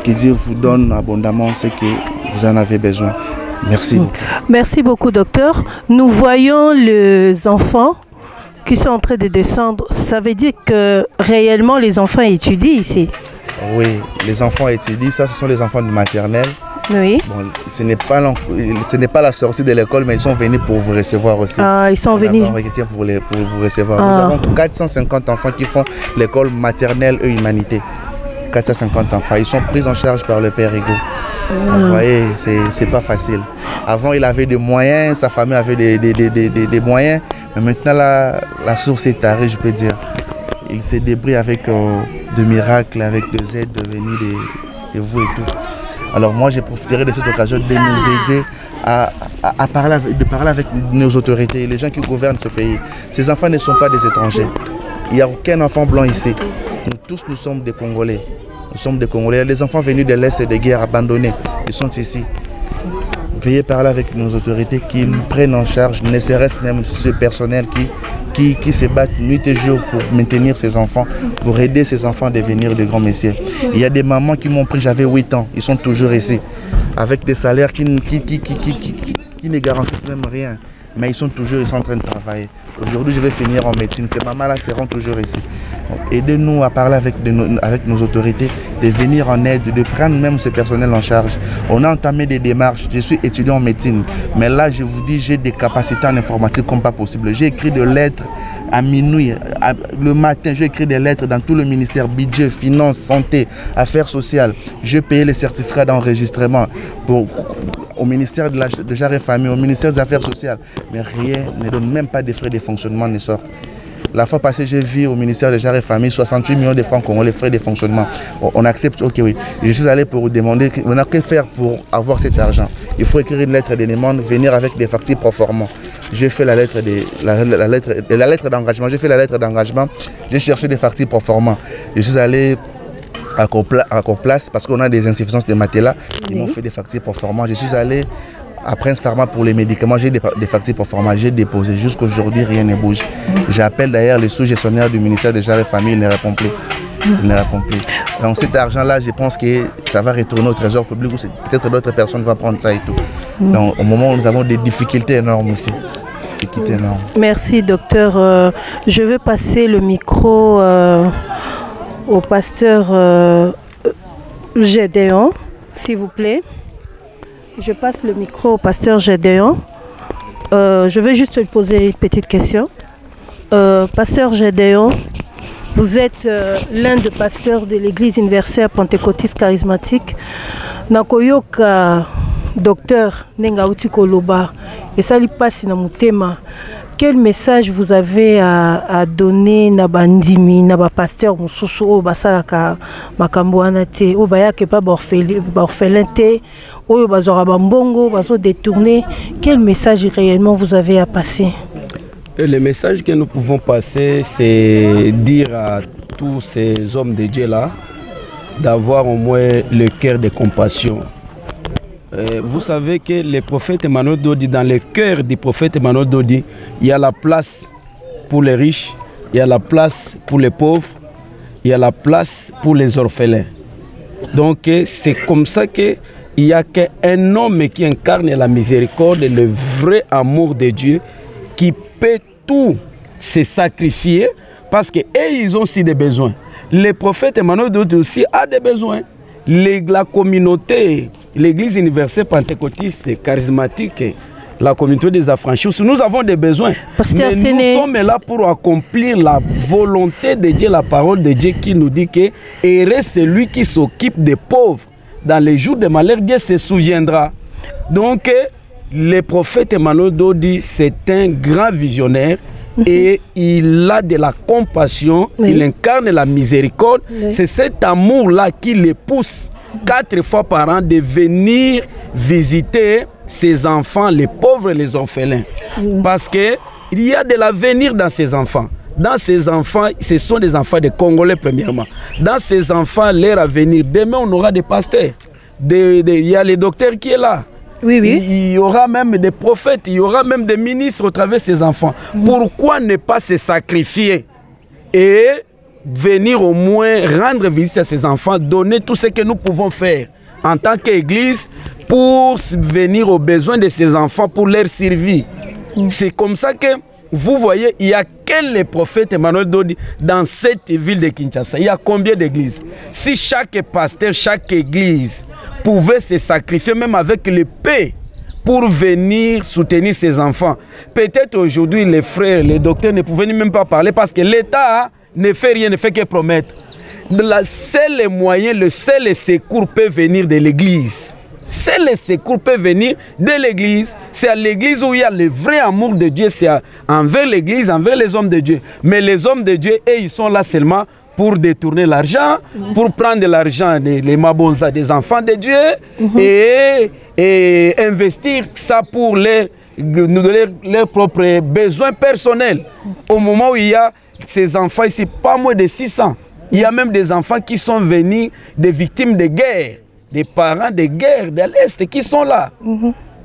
Que Dieu vous donne abondamment ce que vous en avez besoin. Merci beaucoup. Merci beaucoup, docteur. Nous voyons les enfants qui sont en train de descendre. Ça veut dire que réellement les enfants étudient ici? Oui, les enfants étudient. Ça, ce sont les enfants du maternel. Oui. Bon, ce n'est pas la sortie de l'école, mais ils sont venus pour vous recevoir aussi. Ah, ils sont venus pour vous recevoir. Nous avons 450 enfants qui font l'école maternelle et humanité. 450 enfants. Ils sont pris en charge par le père Ego. Vous voyez, c'est pas facile. Avant, il avait des moyens, sa famille avait des moyens, Mais maintenant, la source est tarée, je peux dire. Il s'est débrouillé avec de miracles, avec des aides venues de vous et tout. Alors moi, j'ai profité de cette occasion de nous aider à parler avec nos autorités, les gens qui gouvernent ce pays. Ces enfants ne sont pas des étrangers. Il n'y a aucun enfant blanc ici. Nous tous, nous sommes des Congolais. Nous sommes des Congolais. Les enfants venus de l'Est et des guerres abandonnés, ils sont ici. Veuillez parler avec nos autorités qu'ils prennent en charge, ne serait-ce même ce personnel qui se battent nuit et jour pour maintenir ces enfants, pour aider ces enfants à devenir de grands messieurs. Il y a des mamans qui m'ont pris, j'avais 8 ans, ils sont toujours ici, avec des salaires qui ne garantissent même rien. Mais ils sont en train de travailler. Aujourd'hui, je vais finir en médecine. Ces mamans-là seront toujours ici. Aidez-nous à parler avec nos autorités, de venir en aide, de prendre même ce personnel en charge. On a entamé des démarches. Je suis étudiant en médecine. Mais là, je vous dis, j'ai des capacités en informatique comme pas possible. J'ai écrit des lettres à minuit. Le matin, j'ai écrit des lettres dans tout le ministère, budget, finances, santé, affaires sociales. J'ai payé les certificats d'enregistrement au ministère de Genre et Famille, au ministère des Affaires sociales. Mais rien ne donne, même pas des frais de fonctionnement ne sort. La fois passée, j'ai vu au ministère de Genre et Famille 68 millions de francs congolais, frais de fonctionnement. On accepte, ok, oui. Je suis allé pour vous demander, on a que faire pour avoir cet argent. Il faut écrire une lettre de demande, venir avec des factures pro forma. J'ai fait la lettre d'engagement. J'ai fait la lettre d'engagement. J'ai cherché des factures pro forma. Je suis allé à Coplace parce qu'on a des insuffisances de matelas. Ils m'ont fait des factures pro forma. Je suis allé à Prince Pharma pour les médicaments. J'ai des factures pro forma. J'ai déposé. Jusqu'aujourd'hui, rien ne bouge. J'appelle d'ailleurs le sous-gestionnaire du ministère des Genre et Famille. Il ne répond plus. Il ne répond plus. Donc cet argent-là, je pense que ça va retourner au trésor public ou peut-être d'autres personnes vont prendre ça et tout. Donc au moment où nous avons des difficultés énormes aussi. Merci docteur. Je vais passer le micro au pasteur Gédéon, s'il vous plaît. Je passe le micro au pasteur Gédéon. Je vais juste lui poser une petite question. Pasteur Gédéon, vous êtes l'un des pasteurs de l'église universelle pentecôtiste charismatique. Nakoyoka docteur Nengauti Koloba et ça lui passe na mutema. Quel message vous avez à donner na bandimi na ba pasteur mususu o basalaka makambo anate o bayake pas orphelin te o bazora bambongo bazo détourner? Quel message réellement vous avez à passer? Le message que nous pouvons passer, c'est dire à tous ces hommes de Dieu là d'avoir au moins le cœur de compassion. Vous savez que le prophète Emmanuel Dodi, dans le cœur du prophète Emmanuel Dodi, il y a la place pour les riches, il y a la place pour les pauvres, il y a la place pour les orphelins. Donc c'est comme ça qu'il n'y a qu'un homme qui incarne la miséricorde et le vrai amour de Dieu qui peut tout se sacrifier parce qu'ils ont aussi des besoins. Le prophète Emmanuel Dodi aussi a des besoins. La communauté, l'église universelle pentecôtiste charismatique, la communauté des affranchis, nous avons des besoins. Mais nous sommes là pour accomplir la volonté de Dieu, la parole de Dieu qui nous dit que heureux celui qui s'occupe des pauvres. Dans les jours de malheur, Dieu se souviendra. Donc, le prophète Emmanuel Dodi, c'est un grand visionnaire. Et il a de la compassion, il incarne la miséricorde. C'est cet amour-là qui le pousse 4 fois par an de venir visiter ses enfants, les pauvres et les orphelins. Parce qu'il y a de l'avenir dans ces enfants. Dans ces enfants, ce sont des enfants de Congolais premièrement. Dans ces enfants, leur avenir, demain on aura des pasteurs. Il y a le docteur qui est là. Oui, oui. Il y aura même des prophètes, il y aura même des ministres au travers de ces enfants. Pourquoi ne pas se sacrifier et venir au moins rendre visite à ces enfants, donner tout ce que nous pouvons faire en tant qu'église pour venir aux besoins de ces enfants, pour leur servir. C'est comme ça que vous voyez, il y a quel prophète Emmanuel Dodi dans cette ville de Kinshasa? Il y a combien d'églises? Si chaque pasteur, chaque église pouvait se sacrifier même avec le paix pour venir soutenir ses enfants. Peut-être aujourd'hui les frères, les docteurs ne pouvaient même pas parler parce que l'État ne fait rien, ne fait que promettre. Le seul moyen, le seul secours peut venir de l'église. C'est les secours peuvent venir de l'église. C'est à l'église où il y a le vrai amour de Dieu. C'est envers l'église, envers les hommes de Dieu. Mais les hommes de Dieu, eux, ils sont là seulement pour détourner l'argent, pour prendre l'argent les mabonzas des enfants de Dieu et investir ça pour nous donner leurs propres besoins personnels. Au moment où il y a ces enfants ici, pas moins de 600. Il y a même des enfants qui sont venus des victimes de guerre, des parents de guerre de l'Est qui sont là.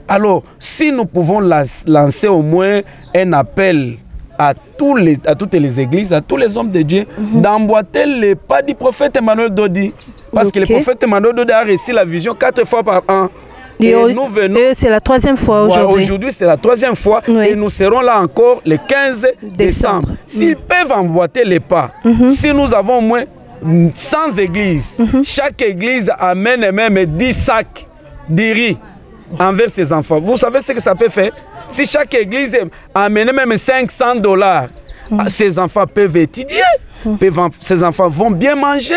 Alors, si nous pouvons lancer au moins un appel à toutes les églises, à tous les hommes de Dieu, d'emboîter les pas du prophète Emmanuel Dodi. Parce que le prophète Emmanuel Dodi a reçu la vision 4 fois par an. Et nous venons. C'est la 3e fois aujourd'hui. Aujourd'hui, c'est la 3e fois. Et nous serons là encore le 15 décembre. S'ils peuvent emboîter les pas, si nous avons au moins 100 églises, chaque église amène même 10 sacs de riz envers ses enfants. Vous savez ce que ça peut faire? Si chaque église amène même $500, ces enfants peuvent étudier, ces enfants vont bien manger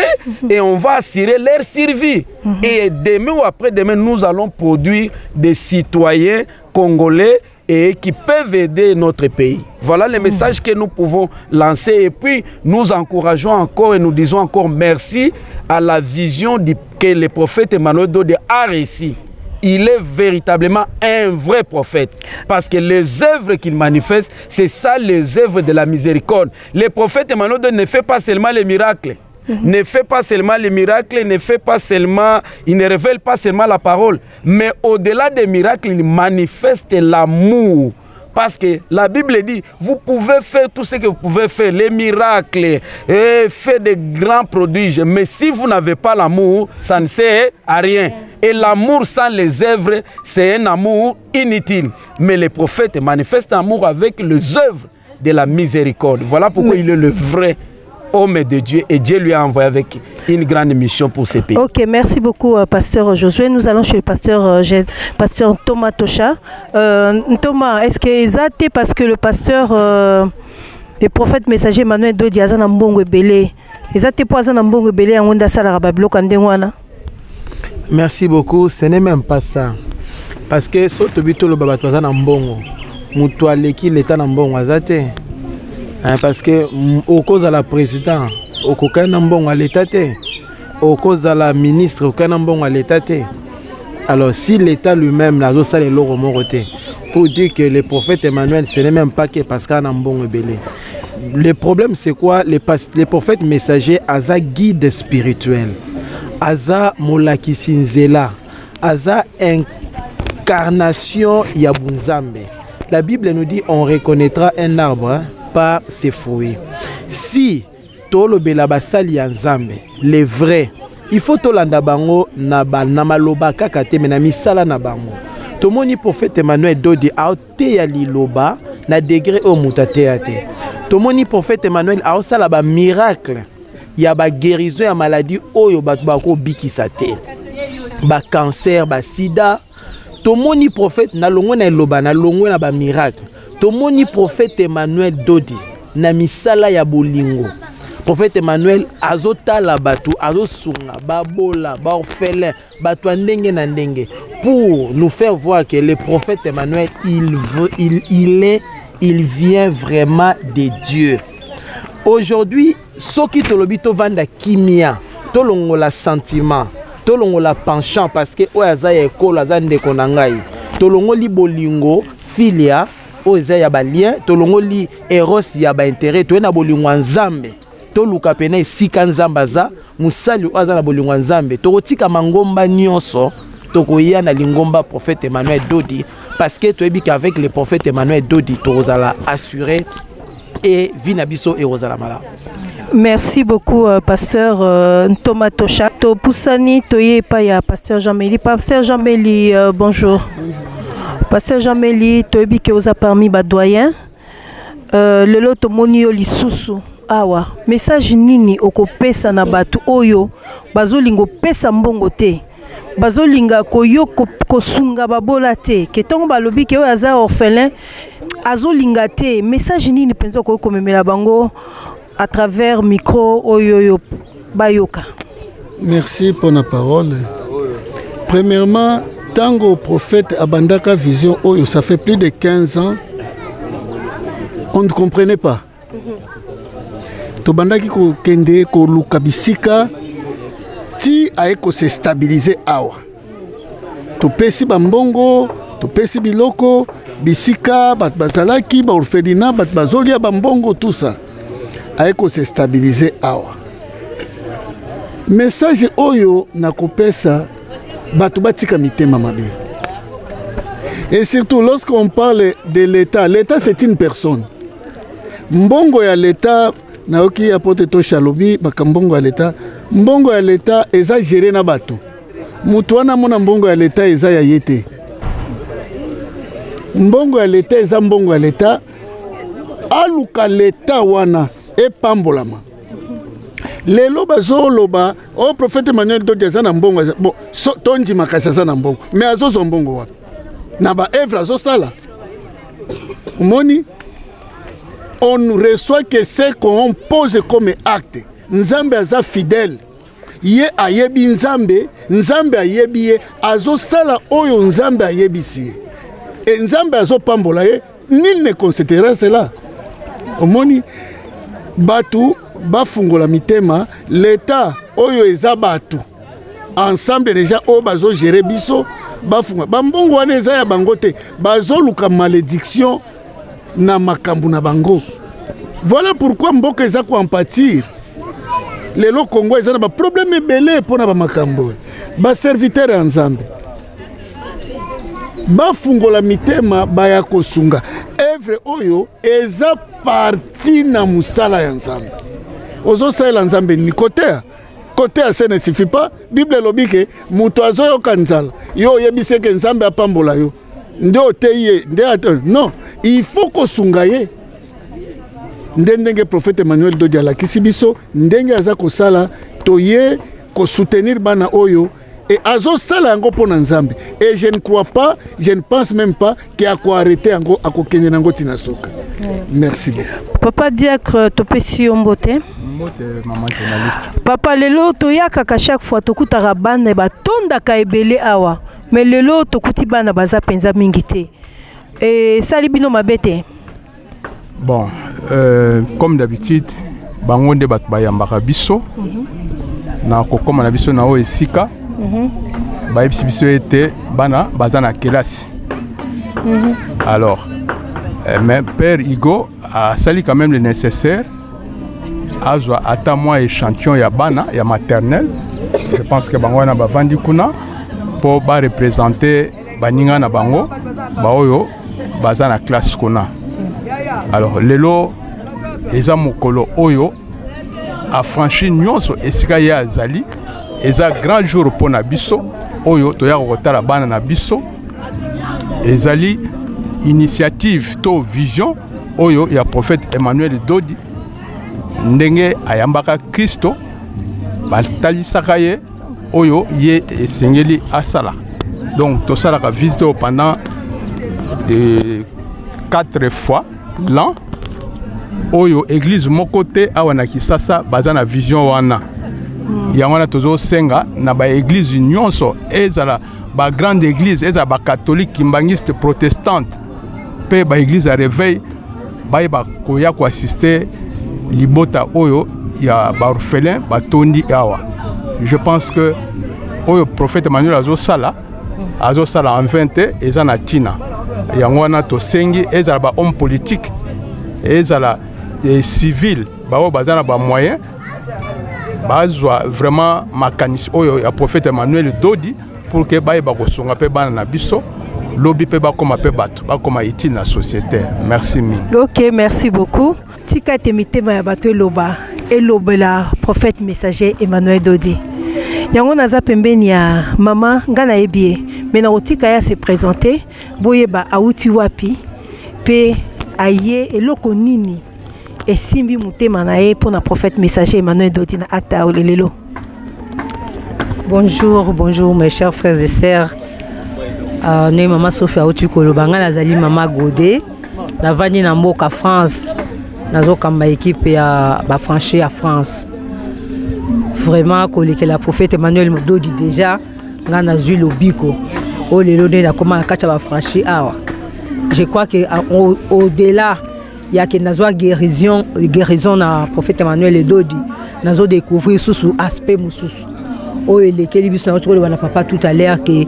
et on va assurer leur survie. Et demain ou après-demain, nous allons produire des citoyens congolais et qui peuvent aider notre pays. Voilà le message que nous pouvons lancer. Et puis, nous encourageons encore et nous disons encore merci à la vision que le prophète Emmanuel Dodi a réussi. Il est véritablement un vrai prophète. Parce que les œuvres qu'il manifeste, c'est ça les œuvres de la miséricorde. Le prophète Emmanuel ne fait pas seulement les miracles. Ne fait pas seulement les miracles, ne fait pas seulement, il ne révèle pas seulement la parole. Mais au-delà des miracles, il manifeste l'amour. Parce que la Bible dit, vous pouvez faire tout ce que vous pouvez faire, les miracles, faire des grands prodiges. Mais si vous n'avez pas l'amour, ça ne sert à rien. Et l'amour sans les œuvres, c'est un amour inutile. Mais les prophètes manifestent l'amour avec les œuvres de la miséricorde. Voilà pourquoi il est le vrai homme de Dieu et Dieu lui a envoyé avec une grande mission pour ces pays. Ok, merci beaucoup pasteur Josué. Nous allons chez le pasteur Thomas Tosha. Thomas, est-ce que c'est parce que le pasteur le prophète messager Emmanuel Dodi Azana Mbongo Belé, c'est pour Azana Mbongo Belé en Wanda Sala Bablo Kandengwana? Merci beaucoup, ce n'est même pas ça. Parce que si tu as le babato Azana Mbongo, Moutoua Leki l'État Mbongo Azate. Parce que au cause de la présidente, au Kokanambon à l'État, au cause de la ministre, au Kokanambon à l'État. Alors si l'État lui-même n'a pas le loro moroté, pour dire que le prophète Emmanuel, ce n'est même pas que Pascal Nambon est belé. Le problème c'est quoi? Les prophètes messagers, Aza guide spirituel, Aza Molakisinzela, Aza incarnation Yabunzambe. La Bible nous dit on reconnaîtra un arbre par ses fruits. Si tolo belaba sali nzambe les vrais, il faut tolanda bango na maloba kaka te na misala na bango. Tomoni prophète Emmanuel Dodi a te ya liloba na degré o mutate ate. Tomoni prophète Emmanuel a osala ba miracle ya ba guérison ya maladie oyo batu bako bikisa te. Ba cancer, ba sida. Tomoni prophète na longo na loba na longo na ba miracle. Tomoni prophète Emmanuel Dodi na misala ya bolingo. Prophète Emmanuel azotala batu, azosunga babola, ba orphelin, batu ndenge na ndenge pour nous faire voir que le prophète Emmanuel il vient vraiment de Dieu. Aujourd'hui, soki tolobi to vanda kimia, tolongola sentiment, tolongola penchant parce que oyaza ya ekolo azande konangai. Tolongoli bolingo, filia oza ya ba lien, tolongoli eros ya ba intérêt, to na bolingo nzambe. Toluka pena esika nzamba za, musali oza na bolingo nzambe. Tokotika mangomba nyonso, tokoya na lingomba prophète Emmanuel Dodi parce que toyebi qu'avec le prophète Emmanuel Dodi tozala assuré et vinabiso et rozala mala. Merci beaucoup pasteur Thomas Tosha. To Poussani toye pa ya pasteur Jean-Méli. Pasteur Jean-Méli, bonjour. Pasteur Jean-Méli, toyebi que vous a parmi ba doyen. Le loto moni yo lisusu. Awa, message nini okopesa na batu oyo bazolingo pesa mbongo te. Bazolinga koyo kosunga babola te. Ketongo balobi ke oyo aza orphelin azolinga te. Message nini penza ko komemela bango à travers micro oyo bayoka. Merci pour la parole. Premièrement, Tango prophète Abandaka Vision, oh, ça fait plus de 15 ans, on ne comprenait pas. Tobandaki ko kende ko lukabisika ti aeko se stabiliser awa. Topesi bambongo, topesi biloko, bisika, bat bazalaki, ba orphelinat, bat bazolia bambongo, tout ça. Aeko se stabiliser awa. Message oyo na kopesa batu batika mitema mabe. Et surtout lorsqu'on parle de l'État, l'État c'est une personne. Mbongo ya l'État naoki apote to shalobi bakambongo ya l'État. Mbongo ya l'État eza géré na batu. Mutu wana mona mbongo ya l'État eza ya yete. Mbongo ya l'État eza mbongo ya l'État. Aluka l'État wana epambolama. Lelo bazoloba o prophète Emmanuel Dodi azana mbongo bon tonji makasa sana mbongo mais azozo mbongo wa na ba œuvre azosala moni on reçoit que ce qu'on pose comme acte. Nzambe aza fidèle ye ayebi nzambe nzambe ayebi ye azosala oyo nzambe ayebisi et nzambe azopambola ye nul ne considérera cela omoni batu bafungola mitema l'État oyo eza batu ensemble déjà o bazo gérer biso bafunga bambongo wana eza ya bango te bazoluka malédiction na makambu na bango. Voilà pourquoi mboka eza ko empathir lelo Congo eza na ba problème ebele pona ba makambo ba serviteur ya nzambe bafungola mitema baya kosunga evre oyo eza parti na musala ya nzambe. Ozo saela nzambe ni côté ça ne suffit pas. Bible lobike muto azoyo kanzala yo yebise ke nzambe apambola yo nde oteye nde non il faut ko sungaye ndenge prophète Emmanuel Dodi alakisi biso ndenge aza kosala toye ko soutenir bana oyo et azo sala yango pona nzambe et je ne crois pas, je ne pense même pas qu'il a quoi arrêter yango akokende nango tinasoka. Merci beaucoup. Papa Diacre topesi ombote. Maman journaliste. Papa lelo toyaka ka chaque fois tokutaka bana batonda ka ebele awa mais lelo tokuti bana baza penza mingi te. Et salibino mabete. Bon, comme d'habitude bango nde bat bayambaka biso na kokoma na biso na o esika bayebisi biso ete bana baza na kelasi. Alors mais Père Igo a sali quand même le nécessaire azwa ata moi échantillon ya bana ya maternelle. Je pense que bango na bavandi kuna pour ba représenter baninga na bango ba oyo baza na classe kuna. Alors lelo eza mokolo oyo a franchi nyonso esika ya azali eza grand jour pour na biso oyo toya kotala bana na biso ezali initiative to vision oyo ya prophète Emmanuel Dodi ndenge ayambaka Kristo batalisaka ye oyo ye esengeli asala. Donc to sala ka visite pendant 4 fois l'an oyo église moko te awa na Kisasa baza na vision wana ya wana tozo senga na ba église nyonso ezala ba grande église ezala ba catholique kimbangiste protestante pe ba église à réveil ba koya ko assister libota oyo ya ba orphelin batondi awa. Je pense que oyo prophète Emmanuel azo sala en 20 ezana tina yango wana to sengi ezala ba homme politique ezala civil bao bazana ba moyen bazwa vraiment makanisi oyo ya prophète Emmanuel Dodi pour que ba kosonga pe bana na biso lobi pe ba koma pe bato ba koma utile na société. Merci mi. OK, merci beaucoup. Tika temitema ya bato loba elobela prophète messager Emmanuel Dodi. Yango naza pembeni ya mama ngana ebie mais na otika ya se présenter boyeba auti wapi pe aye eloko nini esimbi mutema na ye pour na prophète messager Emmanuel Dodi na acta olelelo. Bonjour mes chers frères et sœurs. Ne maman Sophia auti kolobanga nazali mama Godé na vandi na mboka France nazokamba équipe ya ba franchi à France. Vraiment que la prophète Emmanuel Dodi déjà ngana zui lobiko au lelo de la comment kacha franchi awa. Je crois que au-delà il y a que nazwa guérison na prophète Emmanuel Dodi nazo découvrir sous aspect mususu o ele keli biso na choko na papa tout à l'heure que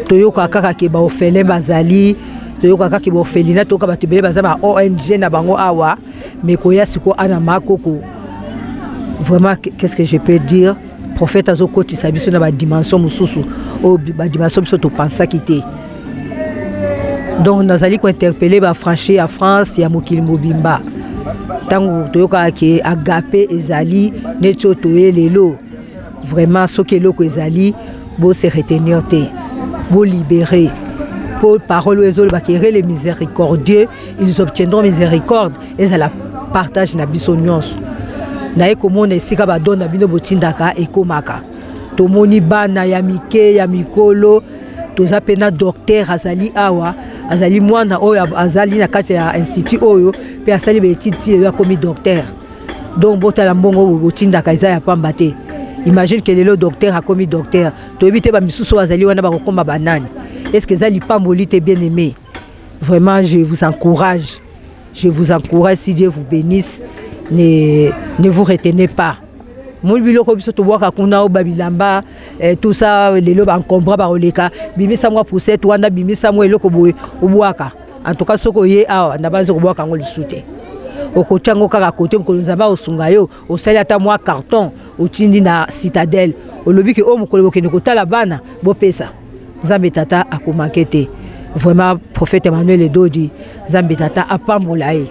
toyoka kaka ke ba ofele bazali toyoka kaka ke ba ofelina toka ba tebele bazaba ONG na bango awa mais koya siko ana makoko vraiment qu'est-ce que je peux dire prophète azo koti sabiso na ba dimension mususu o ba dimension biso to pensa quitter. Donc nous allons interpeller ba franchir à France ya mokili mobimba tango toyoka ke agape ezali necho toye lelo vraiment ce que loko ezali bo se retenir te bo libérer pour parole ezolo ba kere les miséricordieux ils obtiendront miséricorde et ça la partage na biso nyonso na ekomona esika ba dona bino botindaka ekomaka tomoni bana ya mike ya mikolo toza pena docteur azali awa azali mwana oyo azali na kati ya institut oyo pe asali betiti ya komi docteur donc botala mbongo botindaka eza ya pamba te. Imagine que le docteur a commis docteur to éviter ba misusu azali wana ba kokoma banane. Est-ce que zali pas molite bien aimé? Vraiment je vous encourage si Dieu vous bénisse ne vous retenez pas. Mon biloko biso to boka kuna o babilamba tout ça lelo ba encombra ba oleka bimisa mwa poussette wana bimisa mwa eloko boye obwaka en tout cas soko ye awa na bazo ko boka ngoli sute okochango kaka kote mkolonzamba osunga yo osali ata mwa carton otindi na citadelle olobi ke o mokolo bokende kotala bana bopesa Nzambe tata akomakete vraiment prophète Emmanuel Dodi Nzambe tata apambola ye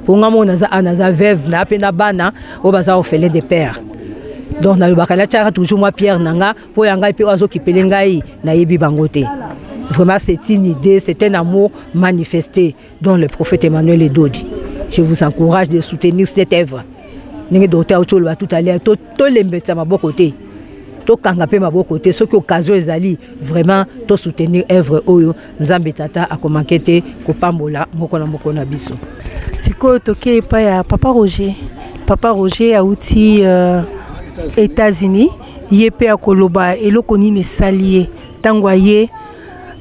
ponga mona za anaza veuve na pena bana o baza ofele de père. Donc na bakala tchara toujours moi Pierre nanga po yanga pe ozo kipele ngai na yebi bangote. Vraiment c'est une idée, c'est un amour manifesté dont le prophète Emmanuel Dodi. Je vous encourage de soutenir cette œuvre. Ningi docteur Ocholo tout à l'heure to lembetsa maboko te. To kanga pe maboko te ce que occasion ezali vraiment to soutenir œuvre oyo Nzambe tata akomakete ko pambola moko na biso. Siko toke pa ya Papa Roger. Papa Roger a outi États-Unis, yepe akoloba eloko nini salié tangwaye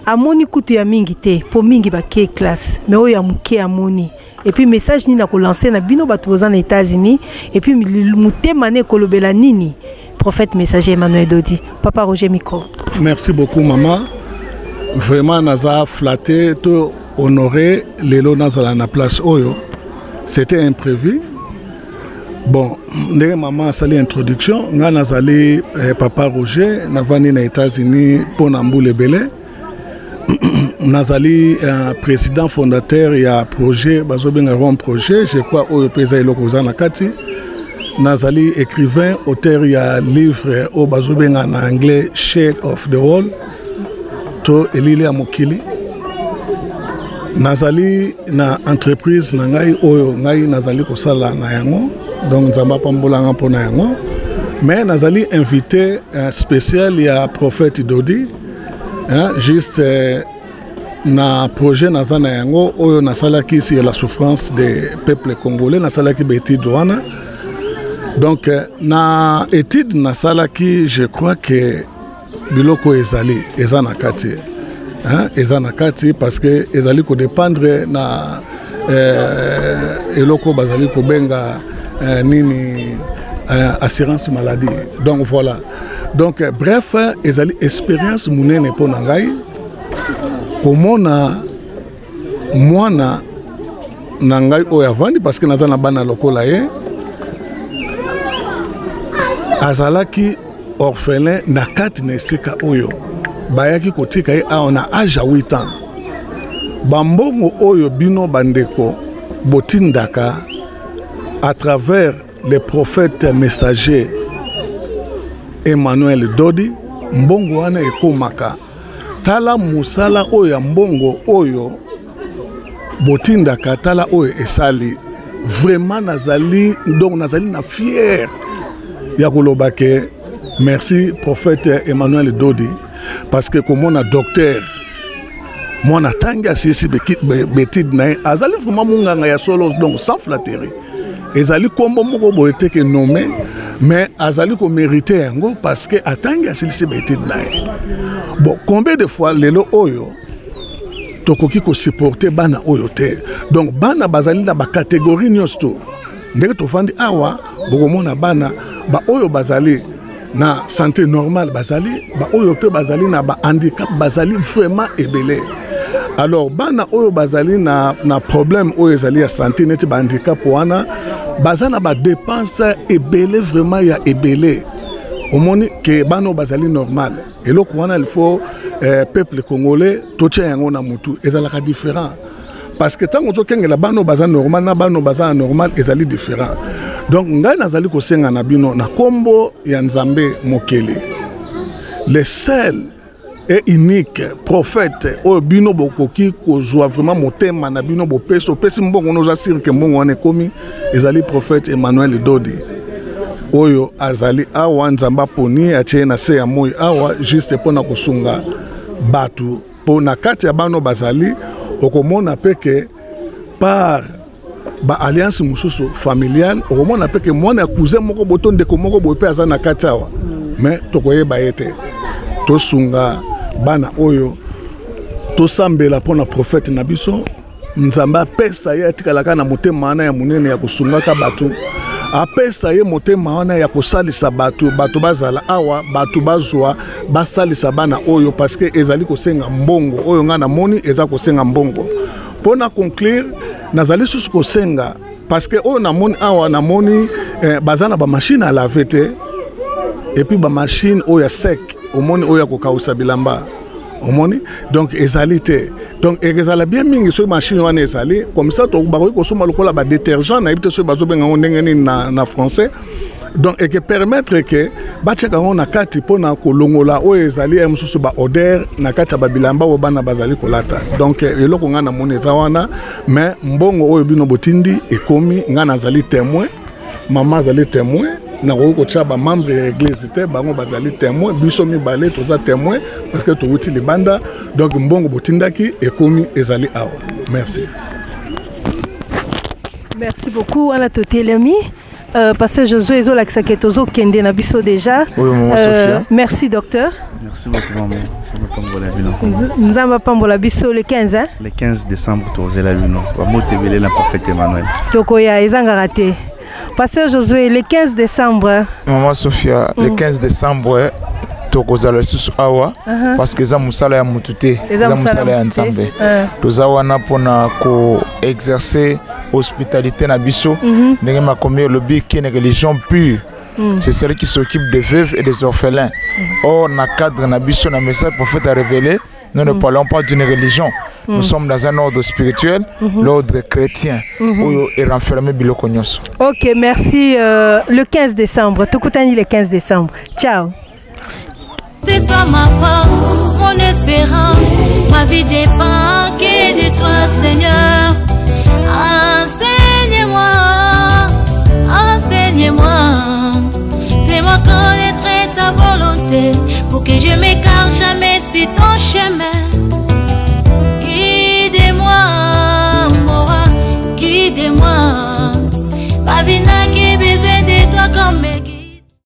amoni kutu ya mingi te po mingi ba ke classe mais oyo amuke amoni et puis message nini na ko lancer na bino bato aux États-Unis et puis mutema ne kolobela nini prophète messager Emmanuel Dodi. Papa Roger micro. Merci beaucoup maman. Vraiment naza flatté to honoré lelo nazala na place oyo. C'était imprévu. Bon, maman a sali introduction, nga nazali Papa Roger, navani na États-Unis pour Namboule Belé. Nazali président fondateur ya projet, bazobenga Rome projet, je crois au pesa eloko na kati. Nazali écrivain, auteur ya livre au bazobenga en anglais Shade of the World. To elili amokili. Nazali na entreprise na ngai oyo ngai nazali kosala na yango. Donc nzamba pambolanga pona yango mais nazali invité spécial ya prophète Dodi juste na projet nazana yango oyo nasalaki sur la souffrance des peuples congolais nasalaki beti douana donc na étude nasalaki je crois que biloko ezali ezana kati ezana kati parce que ezali ko dépendre na eloko bazali ko benga nini assurance maladie. Donc voilà. Donc bref, ezali expérience munene po nangai. Komona mwana nangai oya vandi parce que nazana bana lokola ye. Azalaki orphelin na kati na esika oyo. Bayaki kotika ye a na âge à 8 ans. Bambongo oyo bino bandeko botindaka à travers les prophètes messagers Emmanuel Dodi, mbongo wana ekomaka. Tala musala oyo mbongo oyo botindaka tala oyo esali. Vraiment nazali donc nazali na fier ya kolobake merci prophète Emmanuel Dodi parce que comme on a docteur moi natanga sisi betid na azali vraiment munganga ya solo donc sans flatterie. Ezali kombo moko boyete ke nommé mais azali ko mériter yango parce que atanga silisi betid nae Bon, combien de fois lelo oyo tokoki ko supporter bana oyo te. Donc bana bazali na ba catégorie nyosto. Ndenge tofandi awa bokomona bana ba oyo bazali na santé normale bazali ba oyo pe bazali na ba handicap bazali vraiment ebele. Alors bana oyo bazali na problème oyo ezali ya santé neti ba handicap wana bazana ba dépense ebele vraiment ya ebele. Omoni ke bano bazali normal. Et là, il faut peuple congolais, tout tient en mutu, et ça la différent. Parce que tant que la bano baza normal, na bano baza normal, et ça différent. Donc, ngai nazali ko senga na bino na kombo ya Nzambe mokele. Le seul et unique prophète au bino bokoki ko joie vraiment motema na bino bo peso pesi mbongo noza sir ke mbongo wane komi, ezali prophète Emmanuel Dodi. Oyo azali awa Nzamba poni atie na se ya moi awa juste pona kosunga batu pona kati ya bano bazali okomona peke par ba alliance mususu familiale okomona peke mwana ya cousin moko botonde ko moko bope aza na kati awa mais tokoyeba ete tosunga bana oyo tosambela pona prophète na biso Nzamba pesa ya tikalaka na motema na ya munene ya kusungaka batu apesa ye motema wana ya kosalisa batu bazala awa batu bazwa basalisa bana oyo parce que ezali kosenga mbongo oyo nga na moni eza kosenga mbongo pona conclure nazali susu kosenga parce que oyo na moni awa na moni bazana ba machine à laver te et puis ba machine oyo sec omoni oyo kokausa bilamba omoni donc ezalité donc ezala bien mingi so machine wana ezali comme ça to ba ko soma lokola ba détergent na ibite so bazo benga ndenge ni na français donc et que permettre que ba cheka na kati pona ko longola o ezali msusu ba odeur na kati ba bilamba o bana bazali kolata donc eloko nga na moneza wana mais mbongo oyo bino botindi ekomi nga nazali témoin maman azali témoin na ko tshaba membre de l'église te bango bazali témoin biso mi balé toza témoin parce que to wuti libanda donc mbongo botindaki ekomi ezali awa merci beaucoup à la totelemi parce que Josué ezo la kisaketozo kende na biso déjà merci docteur merci beaucoup maman Nzamba pambola biso le 15 hein le 15 décembre tozela bino ba motebele la prophète Emmanuel tokoya ezanga raté. Pasteur Josué, le 15 décembre. Maman Sophia, le 15 décembre, tokozala susu awa parce que za musala ya mutute, za musala ya Nzambe. Tozawana pona ko exercer hospitalité na biso, ndenge makomi lobi qui est une religion pure. C'est celle qui s'occupe des veuves et des orphelins. Or, na cadre na biso na message prophète a révélé, nous ne parlons pas d'une religion. Nous sommes dans un ordre spirituel, l'ordre chrétien, où est renfermé Biloko Nyonso. Ok, merci. Le 15 décembre, Tokutani le 15 décembre. Ciao. Merci. C'est toi ma force, mon espérance, ma vie dépend que de toi, Seigneur.